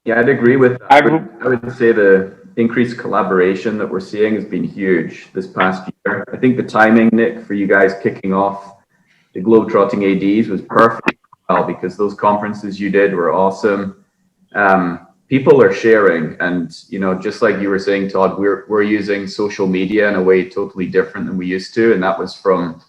Yeah, I'd agree with that. I would say the increased collaboration that we're seeing has been huge this past year. I think the timing, Nick, for you guys kicking off the Globetrottin ADs was perfect, because those conferences you did were awesome. People are sharing, and just like you were saying, Todd, we're using social media in a way totally different than we used to, and that was from,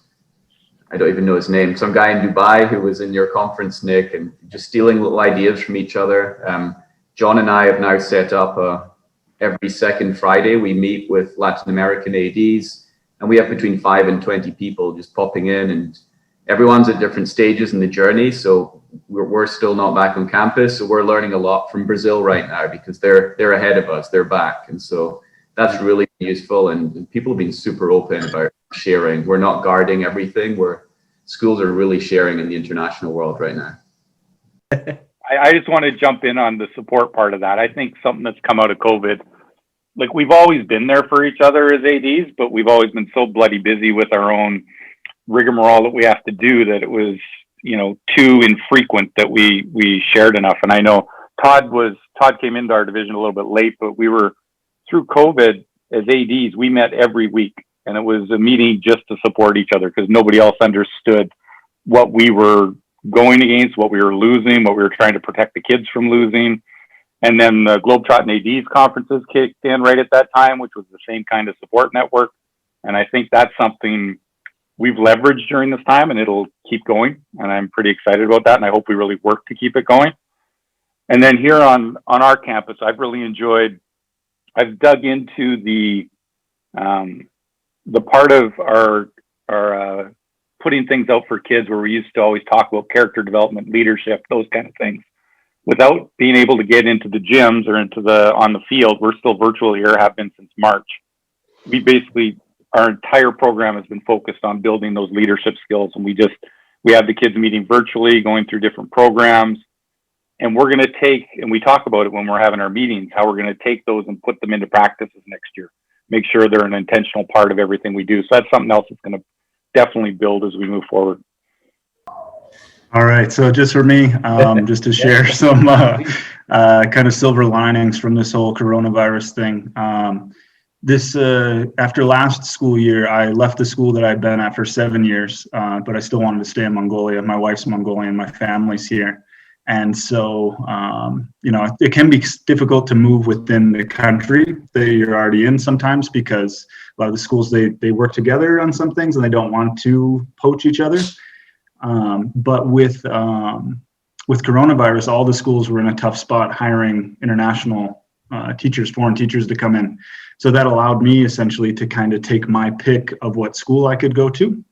I don't even know his name, some guy in Dubai who was in your conference, Nick, and just stealing little ideas from each other. John and I have now set up every second Friday we meet with Latin American ADs, and we have between 5 and 20 people just popping in, and everyone's at different stages in the journey. So we're still not back on campus. So we're learning a lot from Brazil right now, because they're ahead of us, they're back. And so that's really useful. And people have been super open about sharing. We're not guarding everything. Schools are really sharing in the international world right now. I just want to jump in on the support part of that. I think something that's come out of COVID, like we've always been there for each other as ADs, but we've always been so bloody busy with our own rigmarole that we have to do that it was too infrequent that we shared enough. And I know Todd came into our division a little bit late, but we were through COVID as ADs, we met every week, and it was a meeting just to support each other because nobody else understood what we were going against, what we were losing, what we were trying to protect the kids from losing. And then the Globetrottin ADs conferences kicked in right at that time, which was the same kind of support network. And I think that's something we've leveraged during this time, and it'll keep going. And I'm pretty excited about that, and I hope we really work to keep it going. And then here on our campus, I've really enjoyed. I've dug into the part of our putting things out for kids where we used to always talk about character development, leadership, those kind of things. Without being able to get into the gyms or on the field, we're still virtual here, have been since March. Our entire program has been focused on building those leadership skills, and we have the kids meeting virtually, going through different programs. And we're going to and we talk about it when we're having our meetings, how we're going to take those and put them into practices next year. Make sure they're an intentional part of everything we do. So that's something else that's going to definitely build as we move forward. All right. So just for me, just to share some kind of silver linings from this whole coronavirus thing. After last school year, I left the school that I'd been at for 7 years, but I still wanted to stay in Mongolia. My wife's Mongolian, my family's here. And so, it can be difficult to move within the country that you're already in sometimes because a lot of the schools, they work together on some things and they don't want to poach each other. But with coronavirus, all the schools were in a tough spot hiring international teachers, foreign teachers to come in. So that allowed me essentially to kind of take my pick of what school I could go to.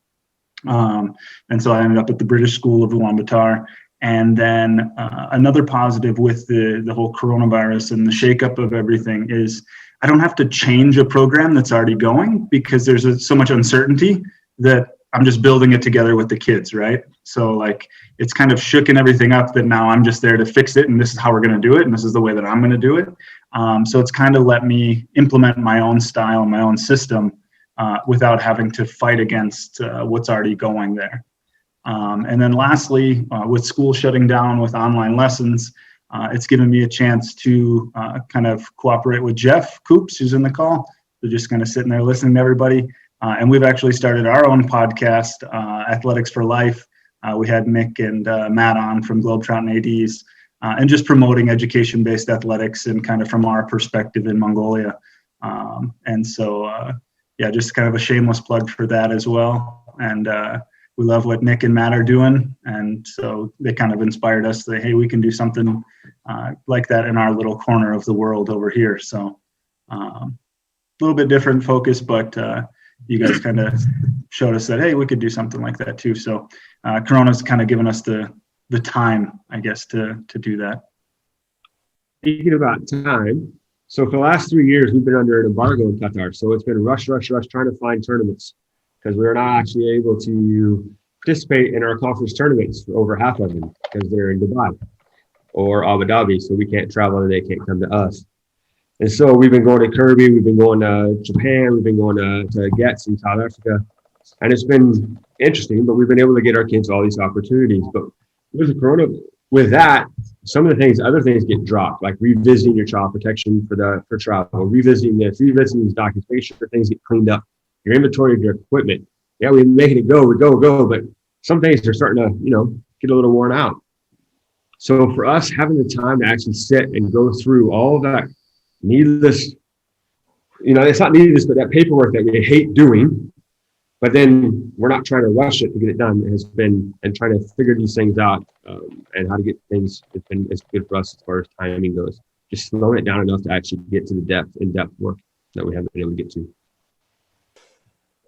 And so I ended up at the British School of Ulaanbaatar. And then another positive with the whole coronavirus and the shakeup of everything is I don't have to change a program that's already going because there's so much uncertainty that I'm just building it together with the kids, right? So like it's kind of shooken everything up that now I'm just there to fix it and this is how we're going to do it and this is the way that I'm going to do it. So it's kind of let me implement my own style, my own system without having to fight against what's already going there. And then lastly, with school shutting down with online lessons, it's given me a chance to kind of cooperate with Jeff Coops, who's in the call. They're just kind of sitting there listening to everybody. And we've actually started our own podcast, Athletics for Life. We had Nick and Matt on from Globetrottin ADs and just promoting education-based athletics and kind of from our perspective in Mongolia. And so, just kind of a shameless plug for that as well. And we love what Nick and Matt are doing. And so they kind of inspired us to say, hey, we can do something like that in our little corner of the world over here. So a little bit different focus, but you guys kind of showed us that, hey, we could do something like that too. So Corona's kind of given us the time, I guess, to do that. Speaking about time, so for the last 3 years, we've been under an embargo in Qatar. So it's been rush trying to find tournaments because we're not actually able to participate in our conference tournaments for over half of them because they're in Dubai or Abu Dhabi. So we can't travel and they can't come to us. And so we've been going to Kirby, we've been going to Japan, we've been going to Getz in South Africa. And it's been interesting, but we've been able to get our kids all these opportunities. But with the corona, with that, some of the things, other things get dropped, like revisiting your child protection for travel, revisiting this, revisiting these documents, making sure things get cleaned up, your inventory of your equipment. Yeah, we're making it go, but some things are starting to, get a little worn out. So for us, having the time to actually sit and go through all of that needless, it's not needless, but that paperwork that we hate doing, but then we're not trying to rush it to get it done, has been, and trying to figure these things out and how to get things, it's good for us as far as timing goes. Just slowing it down enough to actually get to the in-depth work that we haven't been able to get to.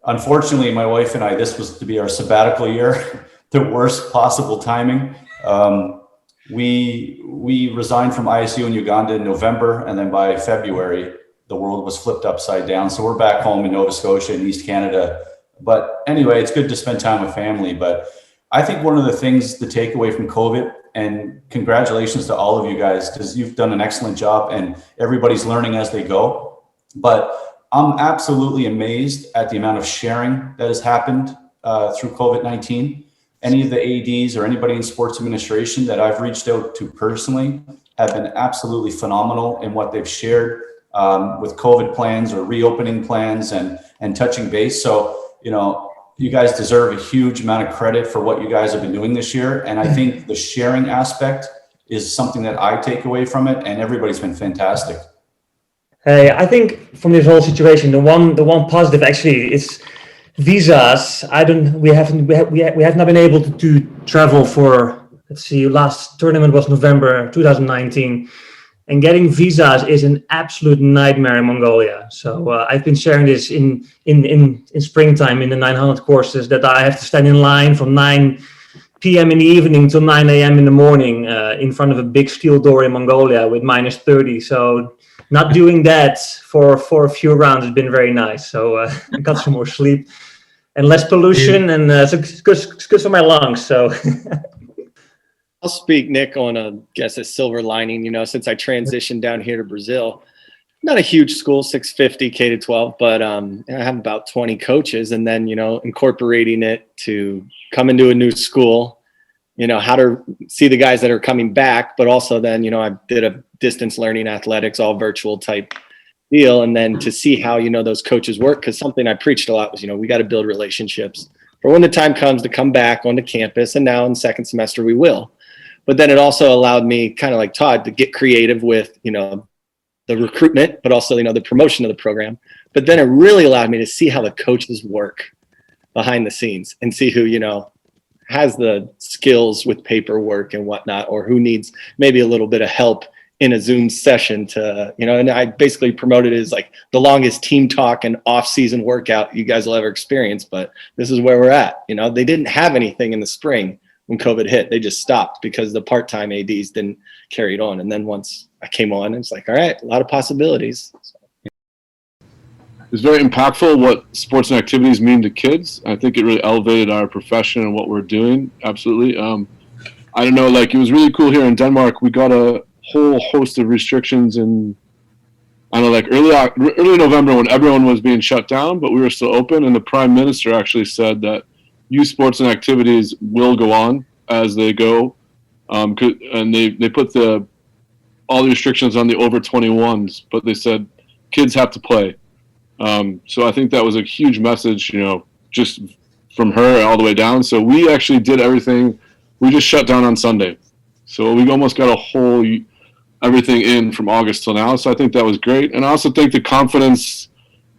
Unfortunately, my wife and I, this was to be our sabbatical year, the worst possible timing. We resigned from ISU in Uganda in November, and then by February, the world was flipped upside down. So we're back home in Nova Scotia in East Canada. But anyway, it's good to spend time with family. But I think one of the things, the takeaway from COVID, and congratulations to all of you guys, because you've done an excellent job and everybody's learning as they go. But I'm absolutely amazed at the amount of sharing that has happened through COVID-19. any of the ADs or anybody in sports administration that I've reached out to personally have been absolutely phenomenal in what they've shared with COVID plans or reopening plans and touching base. So, you guys deserve a huge amount of credit for what you guys have been doing this year. And I think the sharing aspect is something that I take away from it, and everybody's been fantastic. Hey, I think from this whole situation, the one positive actually is visas. We have not been able to travel for, let's see, last tournament was November 2019, and getting visas is an absolute nightmare in Mongolia. So I've been sharing this in springtime in the 900 courses, that I have to stand in line from 9 p.m. in the evening till 9 a.m. in the morning in front of a big steel door in Mongolia with minus 30. So not doing that for a few rounds has been very nice. So I got some more sleep and less pollution, and it's good for my lungs. So I'll speak, Nick, on a silver lining. Since I transitioned down here to Brazil, not a huge school, 650 K to 12, but I have about 20 coaches, and then incorporating it to come into a new school, how to see the guys that are coming back, but also then I did a distance learning athletics, all virtual type deal, and then to see how those coaches work, because something I preached a lot was we got to build relationships for when the time comes to come back onto campus, and now in second semester we will. But then it also allowed me, kind of like Todd, to get creative with the recruitment, but also the promotion of the program. But then it really allowed me to see how the coaches work behind the scenes and see who has the skills with paperwork and whatnot, or who needs maybe a little bit of help in a Zoom session to, and I basically promoted it as like the longest team talk and off-season workout you guys will ever experience. But this is where we're at. They didn't have anything in the spring when COVID hit. They just stopped because the part-time ADs didn't carry it on. And then once I came on, it's like, all right, a lot of possibilities. It's very impactful what sports and activities mean to kids. I think it really elevated our profession and what we're doing. Absolutely. I don't know, it was really cool here in Denmark. We got a whole host of restrictions in, early November when everyone was being shut down, but we were still open. And the Prime Minister actually said that youth sports and activities will go on as they go. And they put all the restrictions on the over 21s, but they said kids have to play. So I think that was a huge message, just from her all the way down. So we actually did everything. We just shut down on Sunday. So we almost got everything in from August till now. So I think that was great. And I also think the confidence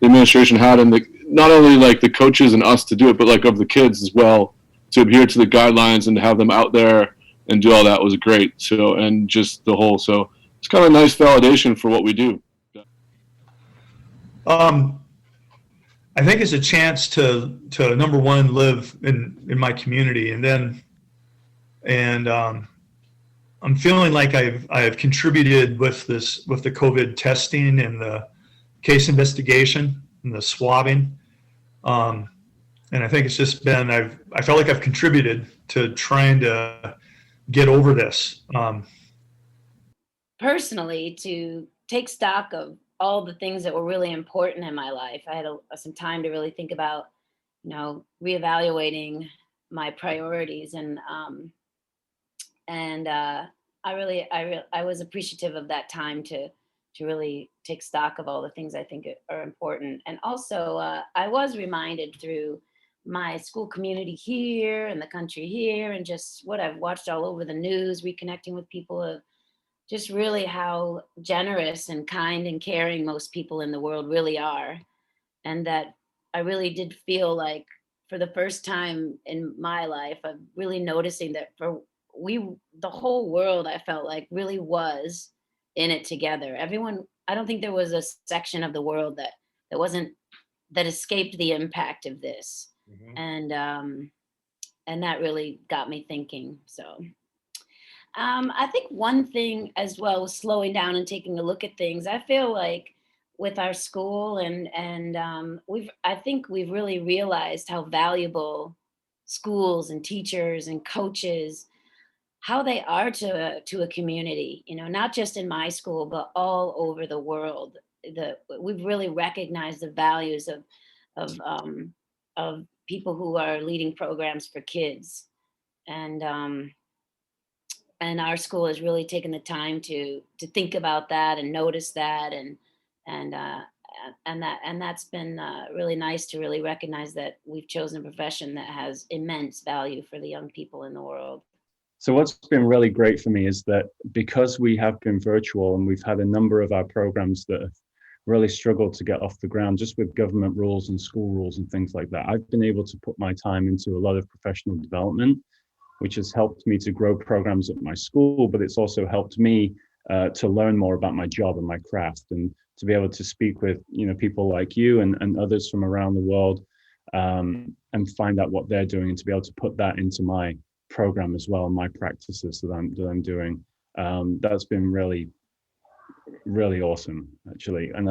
the administration had in not only the coaches and us to do it, but of the kids as well, to adhere to the guidelines and to have them out there and do all that was great. So, and just the whole, so it's kind of a nice validation for what we do. I think it's a chance to number one, live in my community, and I'm feeling like I've contributed with the COVID testing and the case investigation and the swabbing, and I think it's just been I felt like I've contributed to trying to get over this. Personally, to take stock of all the things that were really important in my life. I had some time to really think about, reevaluating my priorities, and I was appreciative of that time to really take stock of all the things I think are important. And also, I was reminded through my school community here and the country here, and just what I've watched all over the news, reconnecting with people of just really how generous and kind and caring most people in the world really are. And that I really did feel like, for the first time in my life, I'm really noticing that the whole world, I felt like, really was in it together. Everyone, I don't think there was a section of the world that escaped the impact of this. Mm-hmm. And that really got me thinking. So I think one thing as well was slowing down and taking a look at things. I feel like with our school and I think we've really realized how valuable schools and teachers and coaches, how they are to a community, not just in my school, but all over the world. We've really recognized the values of people who are leading programs for kids. and our school has really taken the time to think about that and notice that, and that's been really nice to really recognize that we've chosen a profession that has immense value for the young people in the world. So what's been really great for me is that because we have been virtual and we've had a number of our programs that have really struggled to get off the ground just with government rules and school rules and things like that, I've been able to put my time into a lot of professional development, which has helped me to grow programs at my school, but it's also helped me to learn more about my job and my craft, and to be able to speak with people like you and others from around the world, and find out what they're doing, and to be able to put that into my program as well, my practices that I'm doing. That's been really, really awesome, actually. And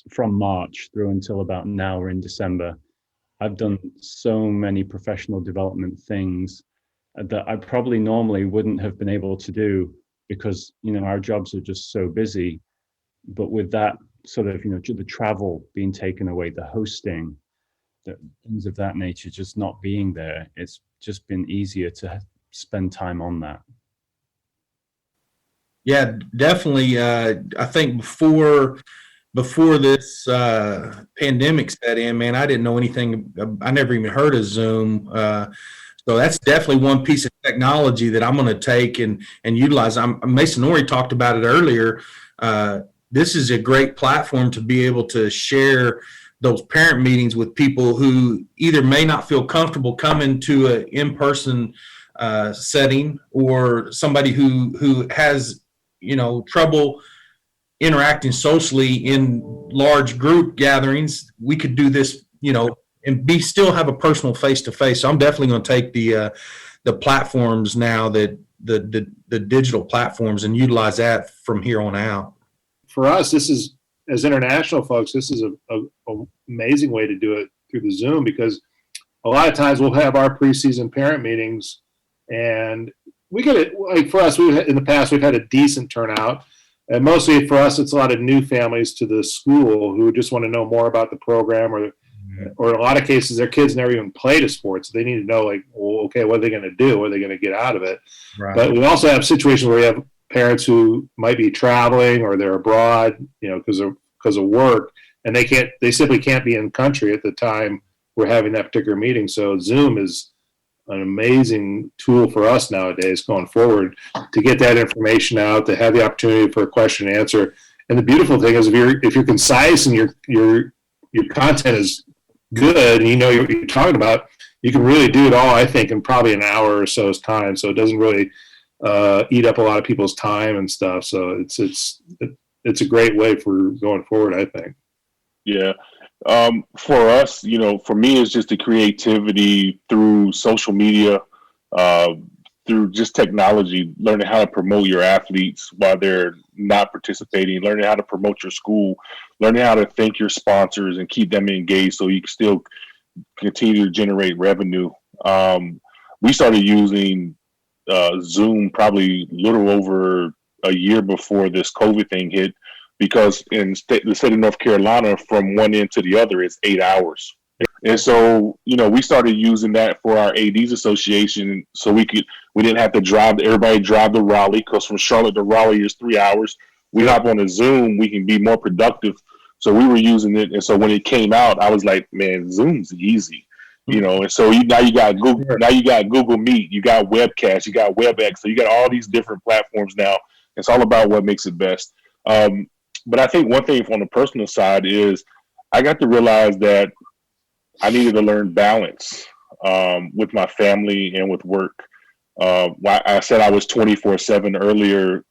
from March through until about now, we're in December, I've done so many professional development things that I probably normally wouldn't have been able to do because, our jobs are just so busy. But with that sort of, the travel being taken away, the hosting, the things of that nature just not being there, it's just been easier to spend time on that. Yeah, definitely. I think before this pandemic set in, man, I didn't know anything. I never even heard of Zoom. So that's definitely one piece of technology that I'm going to take and utilize. Mason Ori talked about it earlier. This is a great platform to be able to share those parent meetings with people who either may not feel comfortable coming to an in-person setting, or somebody who has, trouble interacting socially in large group gatherings. We could do this, and still have a personal face-to-face. So I'm definitely going to take the platforms now, that the digital platforms, and utilize that from here on out. For us, this is, as international folks, this is a amazing way to do it through the Zoom, because a lot of times we'll have our preseason parent meetings, and we get it. Like for us, in the past we've had a decent turnout, and mostly for us it's a lot of new families to the school who just want to know more about the program, or in a lot of cases their kids never even played a sport, so they need to know, like, well, okay, what are they going to do? What are they going to get out of it? Right. But we also have situations where we have parents who might be traveling, or they're abroad, because of work, and they simply can't be in country at the time we're having that particular meeting. So Zoom is an amazing tool for us nowadays going forward to get that information out, to have the opportunity for a question and answer. And the beautiful thing is, if you're concise and your content is good, and what you're talking about, you can really do it all, I think, in probably an hour or so's time. So it doesn't really eat up a lot of people's time and stuff. So it's a great way for going forward, I think. Yeah. For us, for me, it's just the creativity through social media, through just technology, learning how to promote your athletes while they're not participating, learning how to promote your school, learning how to thank your sponsors and keep them engaged so you can still continue to generate revenue. We started using Zoom probably a little over a year before this COVID thing hit, because in the state of North Carolina, from one end to the other, it's 8 hours. And so, we started using that for our ADs association, so we didn't have to everybody drive to Raleigh, because from Charlotte to Raleigh is 3 hours. We hop on a Zoom, we can be more productive. So we were using it. And so when it came out, I was like, man, Zoom's easy. And so now you got Google Meet, you got Webcast, you got WebEx, so you got all these different platforms now. It's all about what makes it best. But I think one thing on the personal side is I got to realize that I needed to learn balance with my family and with work. I said I was 24/7 earlier,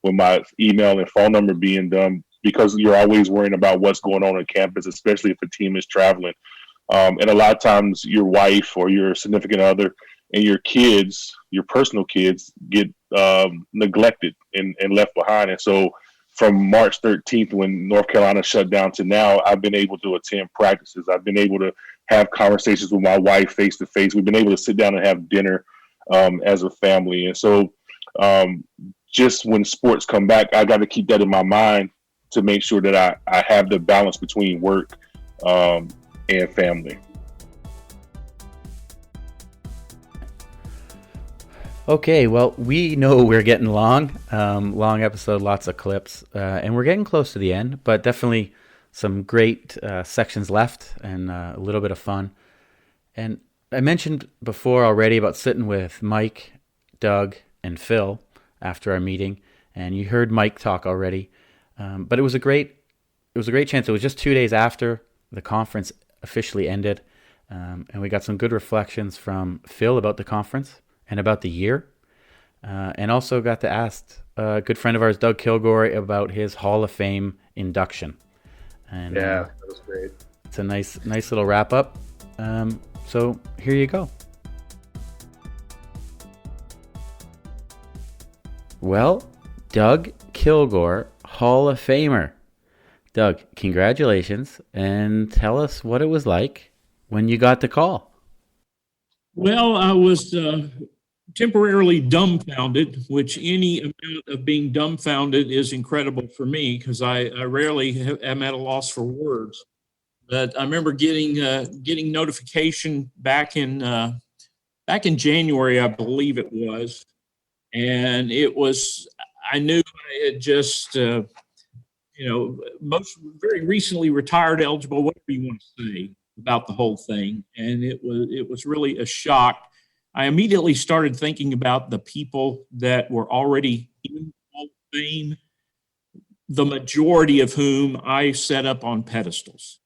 with my email and phone number being done, because you're always worrying about what's going on campus, especially if a team is traveling. And a lot of times your wife or your significant other and your kids, your personal kids, get neglected and left behind. And so from March 13th, when North Carolina shut down, to now, I've been able to attend practices. I've been able to have conversations with my wife face to face. We've been able to sit down and have dinner as a family. And so just when sports come back, I got to keep that in my mind to make sure that I have the balance between work and family. Okay, well, we know we're getting long episode, lots of clips, and we're getting close to the end, but definitely some great sections left and a little bit of fun. And I mentioned before already about sitting with Mike, Doug, and Phil after our meeting, and you heard Mike talk already, but it was a great chance. It was just 2 days after the conference officially ended, and we got some good reflections from Phil about the conference and about the year, and also got to ask a good friend of ours, Doug Killgore, about his Hall of Fame induction. And yeah, that was great. It's a nice little wrap up. So here you go. Well, Doug Killgore, Hall of Famer. Doug, congratulations, and tell us what it was like when you got the call. Well, I was temporarily dumbfounded, which any amount of being dumbfounded is incredible for me because I rarely am at a loss for words. But I remember getting notification back in January, I believe it was, and it was, I knew I had just very recently retired, eligible, whatever you want to say about the whole thing, and it was really a shock. I immediately started thinking about the people that were already in Hall of Fame, the majority of whom I set up on pedestals.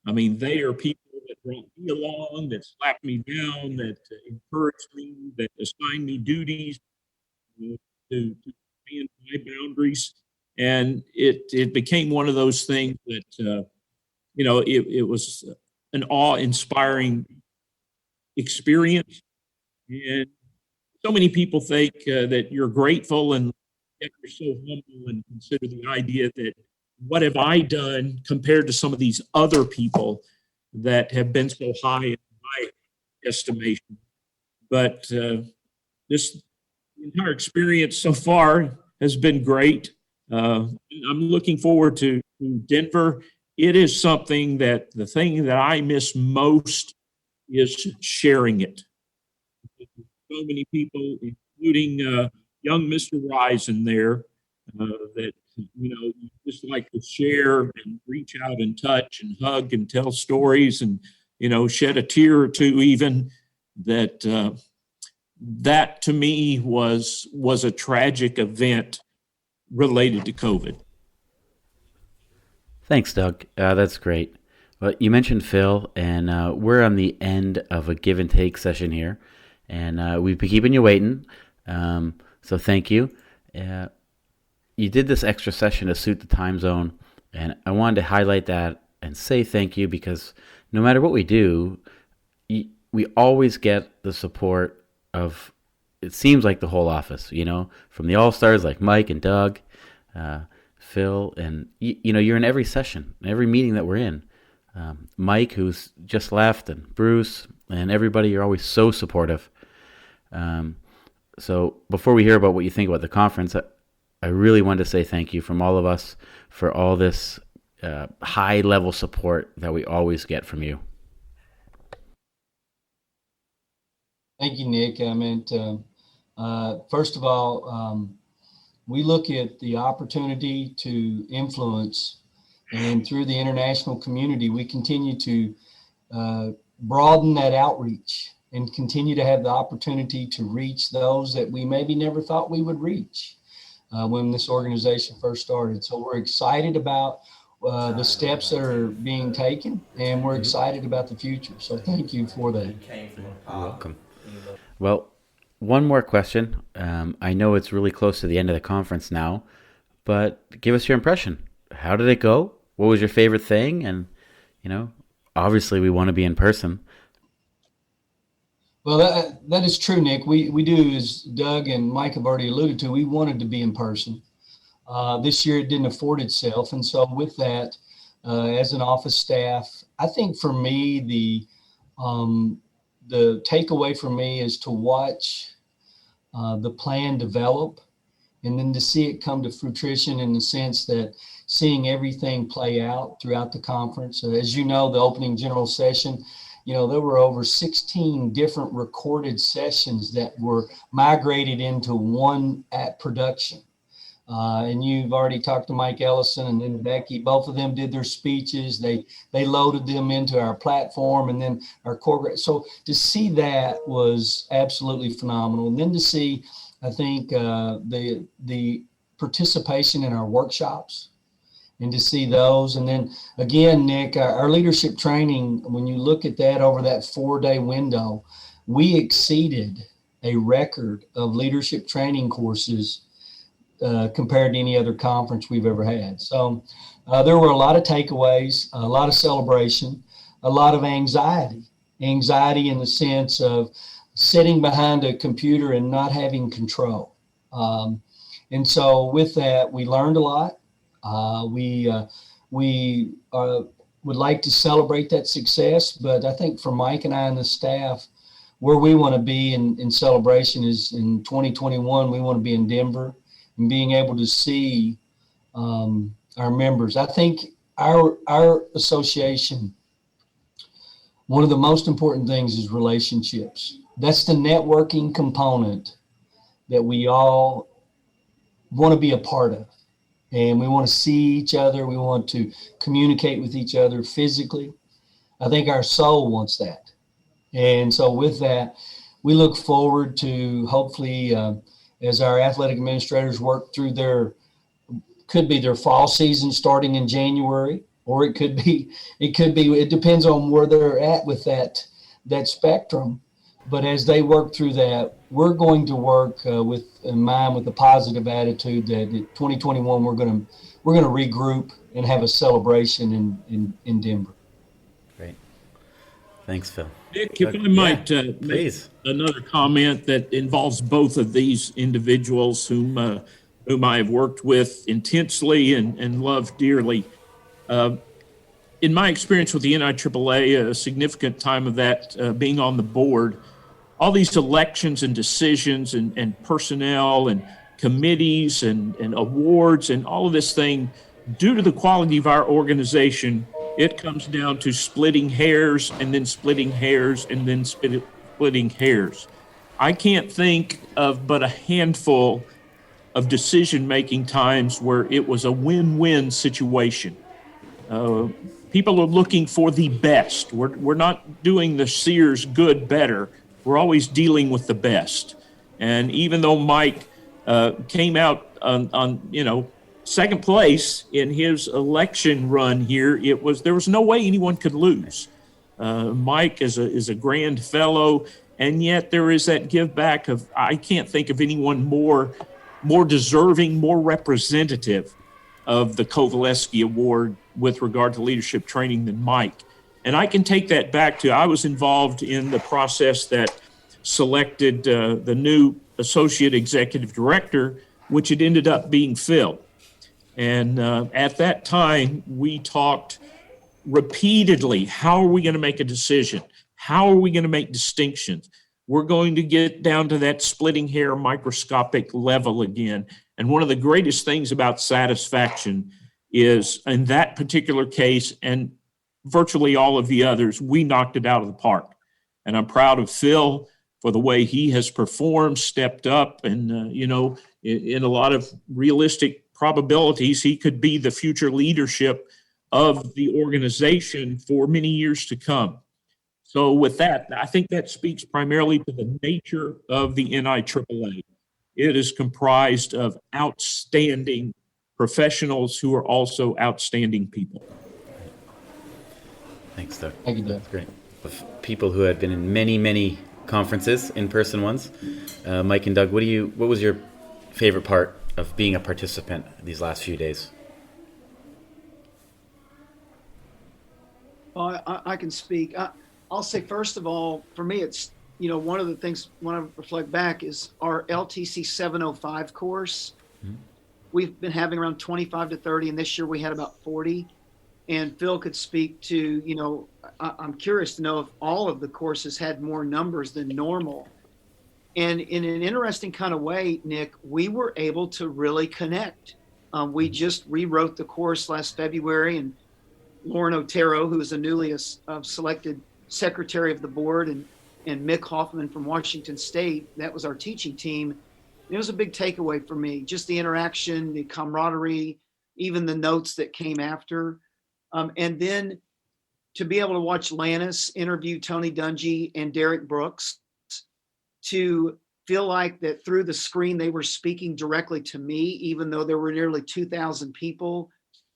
I mean, they are people that brought me along, that slapped me down, that encouraged me, that assigned me duties to expand my boundaries. And it became one of those things that, it was an awe-inspiring experience. And so many people think that you're grateful and yet you're so humble and consider the idea that what have I done compared to some of these other people that have been so high in my estimation. But this entire experience so far has been great. I'm looking forward to Denver. It is something that the thing that I miss most is sharing it. So many people, including young Mr. Rison there, that you just like to share and reach out and touch and hug and tell stories and shed a tear or two even. That to me was a tragic event related to COVID. Thanks, Doug. That's great. Well, you mentioned Phil, and we're on the end of a give and take session here. And we've been keeping you waiting, so thank you. You did this extra session to suit the time zone, and I wanted to highlight that and say thank you because no matter what we do, we always get the support of, it seems like the whole office, from the all-stars like Mike and Doug, Phil, and you're in every session, every meeting that we're in. Mike, who's just left, and Bruce, and everybody, you're always so supportive. So before we hear about what you think about the conference, I really wanted to say thank you from all of us for all this high-level support that we always get from you. Thank you, Nick. I meant, first of all, we look at the opportunity to influence, and through the international community, we continue to broaden that outreach and continue to have the opportunity to reach those that we maybe never thought we would reach when this organization first started. So we're excited about the steps that are being taken, and we're excited about the future. So thank you for that. You're welcome. Well, one more question. I know it's really close to the end of the conference now, but give us your impression. How did it go? What was your favorite thing? And, obviously we want to be in person. Well, that is true, Nick. We do, as Doug and Mike have already alluded to, we wanted to be in person. This year it didn't afford itself. And so with that, as an office staff, I think for me, the takeaway for me is to watch the plan develop and then to see it come to fruition in the sense that seeing everything play out throughout the conference. As you know, the opening general session there were over 16 different recorded sessions that were migrated into one at production. And you've already talked to Mike Ellson and then Becky. Both of them did their speeches. They loaded them into our platform and then our core. So to see that was absolutely phenomenal. And then to see, I think, the participation in our workshops and to see those. And then again, Nick, our leadership training, when you look at that over that 4-day window, we exceeded a record of leadership training courses compared to any other conference we've ever had. So there were a lot of takeaways, a lot of celebration, a lot of anxiety in the sense of sitting behind a computer and not having control. And so with that, we learned a lot. We would like to celebrate that success, but I think for Mike and I and the staff, where we want to be in celebration is in 2021, we want to be in Denver and being able to see our members. I think our association, one of the most important things is relationships. That's the networking component that we all want to be a part of. And we want to see each other. We want to communicate with each other physically. I think our soul wants that. And so with that, we look forward to hopefully, as our athletic administrators work through could be their fall season starting in January, or it depends on where they're at with that spectrum. But as they work through that, we're going to work with a positive attitude that in 2021 we're going to regroup and have a celebration in Denver. Great, thanks, Phil. Nick, if I might make another comment that involves both of these individuals whom I have worked with intensely and love dearly. In my experience with the NIAAA, a significant time of that being on the board, all these elections and decisions and personnel and committees and awards and all of this thing, due to the quality of our organization, it comes down to splitting hairs and then splitting hairs and then splitting hairs. I can't think of but a handful of decision-making times where it was a win-win situation. People are looking for the best. We're not doing the Sears good better. We're always dealing with the best. And even though Mike came out on second place in his election run here, there was no way anyone could lose. Mike is a grand fellow, and yet there is that give back of, I can't think of anyone more deserving, more representative of the Kovaleski Award with regard to leadership training than Mike. And I can take that back to, I was involved in the process that selected the new associate executive director, which had ended up being Phil. And at that time, we talked repeatedly, how are we going to make a decision? How are we going to make distinctions? We're going to get down to that splitting hair microscopic level again. And one of the greatest things about satisfaction is, in that particular case, and virtually all of the others, we knocked it out of the park. And I'm proud of Phil for the way he has performed, stepped up, and, in a lot of realistic probabilities, he could be the future leadership of the organization for many years to come. So with that, I think that speaks primarily to the nature of the NIAAA. It is comprised of outstanding professionals who are also outstanding people. Thanks, Doug. Thank you, Doug. That's great. With people who had been in many, many conferences, in-person ones. Mike and Doug, what was your favorite part of being a participant these last few days? Well, I can speak. I'll say, first of all, for me, it's, one of the things when I reflect back is our LTC 705 course. Mm-hmm. We've been having around 25 to 30, and this year we had about 40. And Phil could speak to, I'm curious to know if all of the courses had more numbers than normal. And in an interesting kind of way, Nick, we were able to really connect. We just rewrote the course last February, and Lauren Otero, who is a newly selected secretary of the board, and Mick Hoffman from Washington State. That was our teaching team. It was a big takeaway for me, just the interaction, the camaraderie, even the notes that came after. And then to be able to watch Lannis interview Tony Dungy and Derek Brooks, to feel like that through the screen they were speaking directly to me, even though there were nearly 2,000 people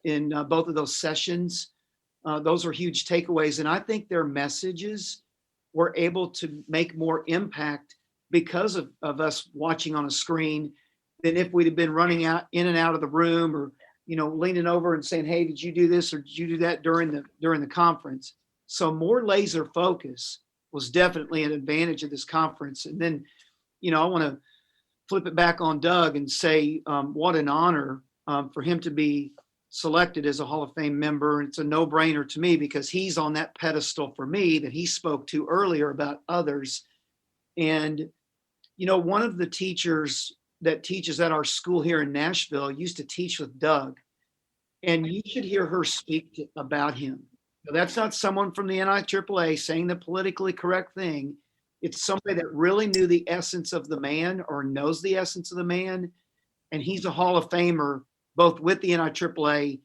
in both of those sessions. Those were huge takeaways. And I think their messages were able to make more impact because of us watching on a screen than if we'd have been running out in and out of the room, or leaning over and saying, hey, did you do this or did you do that during the conference? So more laser focus was definitely an advantage of this conference. And then, I want to flip it back on Doug and say what an honor for him to be selected as a Hall of Fame member. It's a no-brainer to me because he's on that pedestal for me that he spoke to earlier about others. And, one of the teachers that teaches at our school here in Nashville used to teach with Doug, and you should hear her speak about him. Now, that's not someone from the NIAAA saying the politically correct thing. It's somebody that really knew the essence of the man, or knows the essence of the man. And he's a Hall of Famer, both with the NIAAA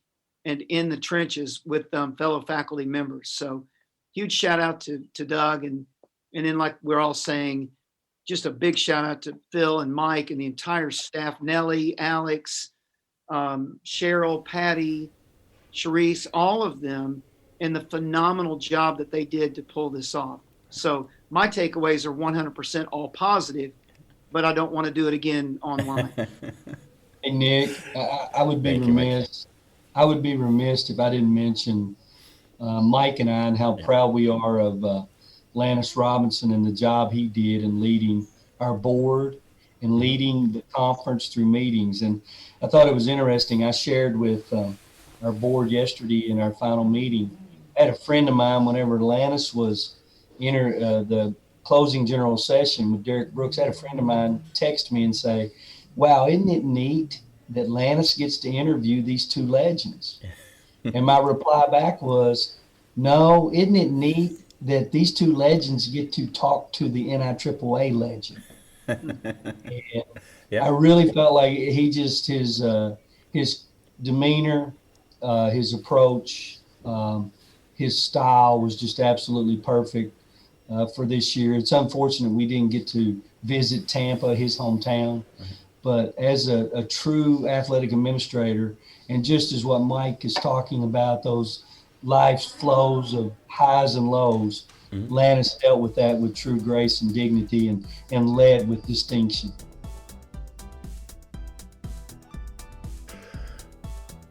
and in the trenches with fellow faculty members. So huge shout out to Doug. And then, like we're all saying, just a big shout out to Phil and Mike and the entire staff, Nellie, Alex, Cheryl, Patty, Sharice, all of them, and the phenomenal job that they did to pull this off. So my takeaways are 100% all positive, but I don't want to do it again online. Hey, Nick, I would be remiss. I would be remiss if I didn't mention Mike and I and how proud we are of Lannis Robinson and the job he did in leading our board and leading the conference through meetings. And I thought it was interesting. I shared with our board yesterday in our final meeting. I had a friend of mine, whenever Lannis was the closing general session with Derek Brooks, I had a friend of mine text me and say, wow, isn't it neat that Lannis gets to interview these two legends? And my reply back was, no, isn't it neat that these two legends get to talk to the NIAAA legend? And I really felt like he just, his demeanor, his approach, his style was just absolutely perfect for this year. It's unfortunate we didn't get to visit Tampa, his hometown. But as a true athletic administrator, and just as what Mike is talking about, those life's flows of highs and lows, Lannis dealt with that with true grace and dignity and led with distinction.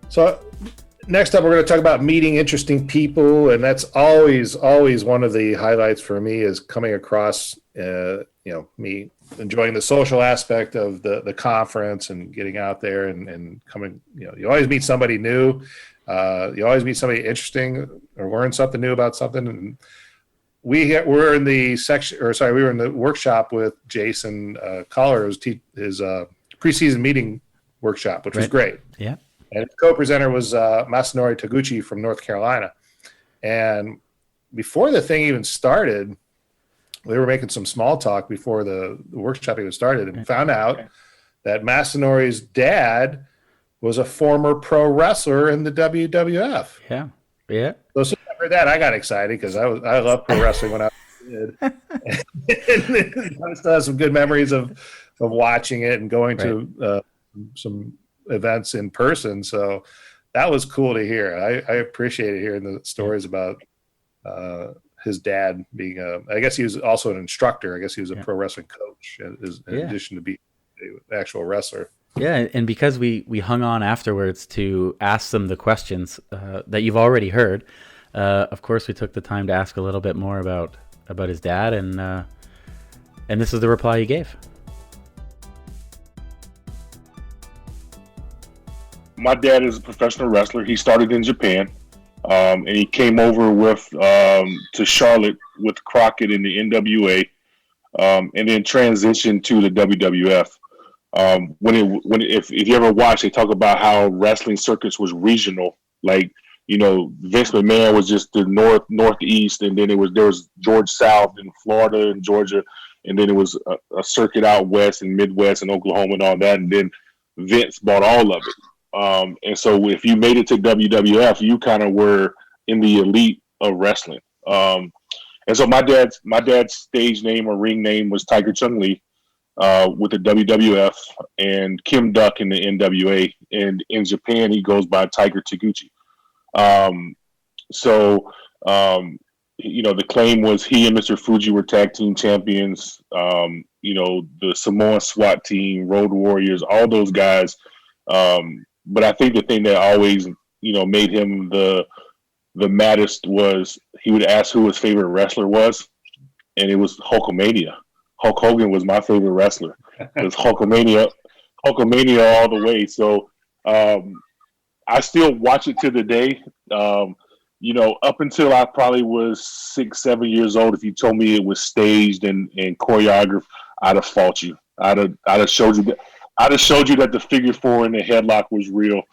So next up, we're going to talk about meeting interesting people, and that's always one of the highlights for me, is coming across, me enjoying the social aspect of the conference and getting out there and coming. You always meet somebody new, you always meet somebody interesting or learn something new about something. And we were in the we were in the workshop with Jason Collar, his preseason meeting workshop, which was great. Yeah. And the co-presenter was Masanori Taguchi from North Carolina. And before the thing even started, we were making some small talk before the workshop even started, and found out that Masanori's dad was a former pro wrestler in the WWF. Yeah. Yeah. So as soon as I heard that, I got excited because I loved pro wrestling when I was a kid. And I still have some good memories of watching it and going to some events in person. So that was cool to hear. I appreciated hearing the stories about his dad being I guess he was also an instructor. I guess he was a pro wrestling coach in addition to being an actual wrestler. Yeah, and because we hung on afterwards to ask them the questions that you've already heard, of course we took the time to ask a little bit more about his dad, and this is the reply he gave. My dad is a professional wrestler. He started in Japan, and he came over to Charlotte with Crockett in the NWA, and then transitioned to the WWF. If you ever watch, they talk about how wrestling circuits was regional. Like Vince McMahon was just the northeast, and then there was George South and Florida and Georgia, and then it was a circuit out west and Midwest and Oklahoma and all that, and then Vince bought all of it. And so if you made it to WWF, you kind of were in the elite of wrestling. And so my dad's stage name or ring name was Tiger Chung Lee with the WWF, and Kim Duck in the NWA, and in Japan he goes by Tiger Taguchi. The claim was he and Mr. Fuji were tag team champions. The Samoa SWAT team, Road Warriors, all those guys. But I think the thing that always, made him the maddest was he would ask who his favorite wrestler was, and it was Hulkamania. Hulk Hogan was my favorite wrestler. It was Hulkamania all the way. So I still watch it to the day. Up until I probably was 6, 7 years old, if you told me it was staged and choreographed, I'd have fought you. I'd have showed you that the figure four and the headlock was real.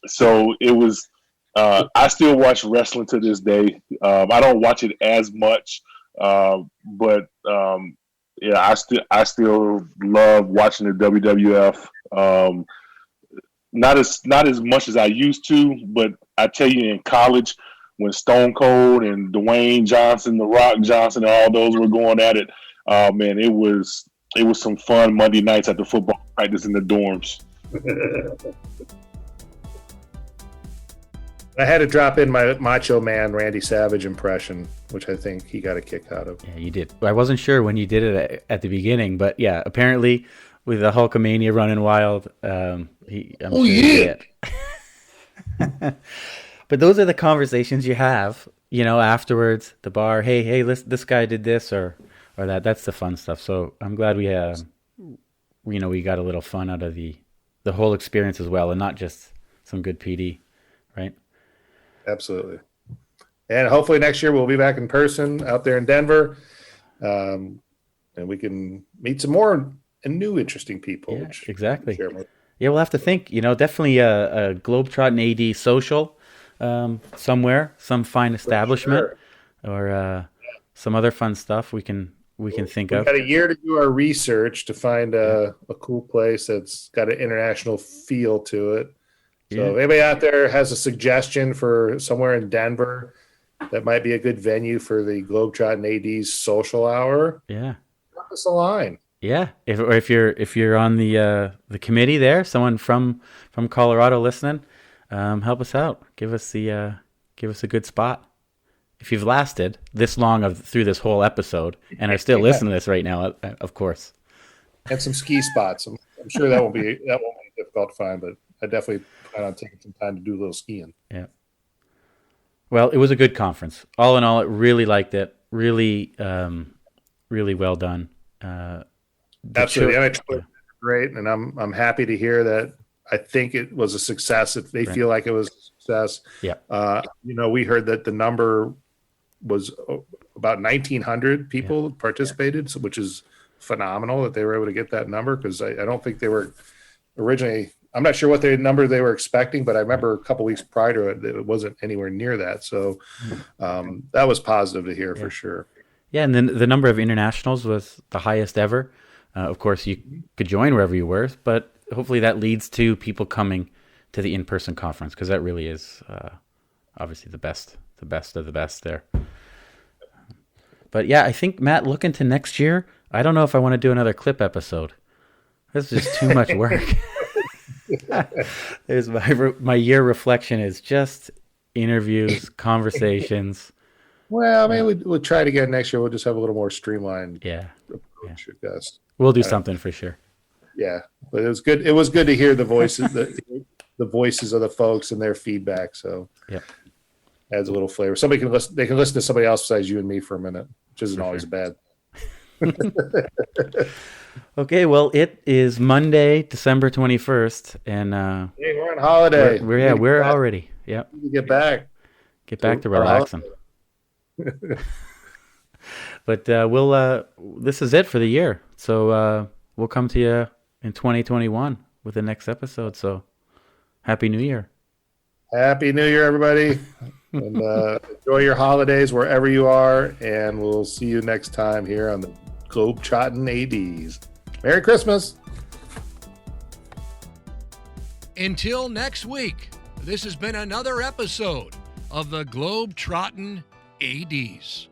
So it was. I still watch wrestling to this day. I don't watch it as much, but I still love watching the WWF. Not as much as I used to, but I tell you, in college, when Stone Cold and Dwayne Johnson, The Rock Johnson, and all those were going at it, man, it was some fun Monday nights at the football practice in the dorms. I had to drop in my Macho Man Randy Savage impression, which I think he got a kick out of. Yeah, you did. I wasn't sure when you did it at the beginning, but yeah, apparently with the Hulkamania running wild, I'm sure he did. But those are the conversations you have, afterwards, the bar. Hey, this guy did this or that. That's the fun stuff. So I'm glad we got a little fun out of the whole experience as well, and not just some good PD, right? Absolutely. And hopefully next year we'll be back in person out there in Denver, and we can meet some more and new interesting people. Yeah, exactly. Yeah, we'll have to think. Definitely a Globetrottin AD social somewhere, some fine establishment, or some other fun stuff we can think of. We've got a year to do our research to find a cool place that's got an international feel to it. So if anybody out there has a suggestion for somewhere in Denver that might be a good venue for the Globetrottin AD's social hour, drop us a line. Yeah, if you're on the committee there, someone from Colorado listening, help us out. Give us a good spot. If you've lasted this long through this whole episode and are still listening to this right now, of course. And some ski spots. I'm sure that won't be difficult to find, but I definitely plan on taking some time to do a little skiing. Yeah. Well, it was a good conference. All in all, I really liked it. Really, really well done. Absolutely. NHS great, and I'm happy to hear that. I think it was a success. If they feel like it was a success, we heard that the number was about 1,900 people participated, which is phenomenal that they were able to get that number, because I don't think they were originally. I'm not sure what number they were expecting, but I remember a couple weeks prior to it, it wasn't anywhere near that. So that was positive to hear for sure. Yeah, and then the number of internationals was the highest ever. Of course, you could join wherever you were, but hopefully that leads to people coming to the in-person conference, because that really is obviously the best of the best there. But yeah, I think, Matt, looking to next year, I don't know if I want to do another clip episode. This is just too much work. There's my year reflection is just interviews, conversations. Well, maybe we'll try it again next year. We'll just have a little more streamlined approach, I guess. We'll do something for sure. Yeah, but it was good. It was good to hear the voices, the voices of the folks and their feedback. So adds a little flavor. Somebody can listen. They can listen to somebody else besides you and me for a minute, which isn't always bad. Okay, well, it is Monday, December 21st, and hey, we're on holiday. We're already. Yep. Get back to relaxing. But this is it for the year. So we'll come to you in 2021 with the next episode. So happy New Year. Happy New Year, everybody. And enjoy your holidays wherever you are. And we'll see you next time here on the Globetrottin ADs. Merry Christmas. Until next week, this has been another episode of the Globetrottin ADs.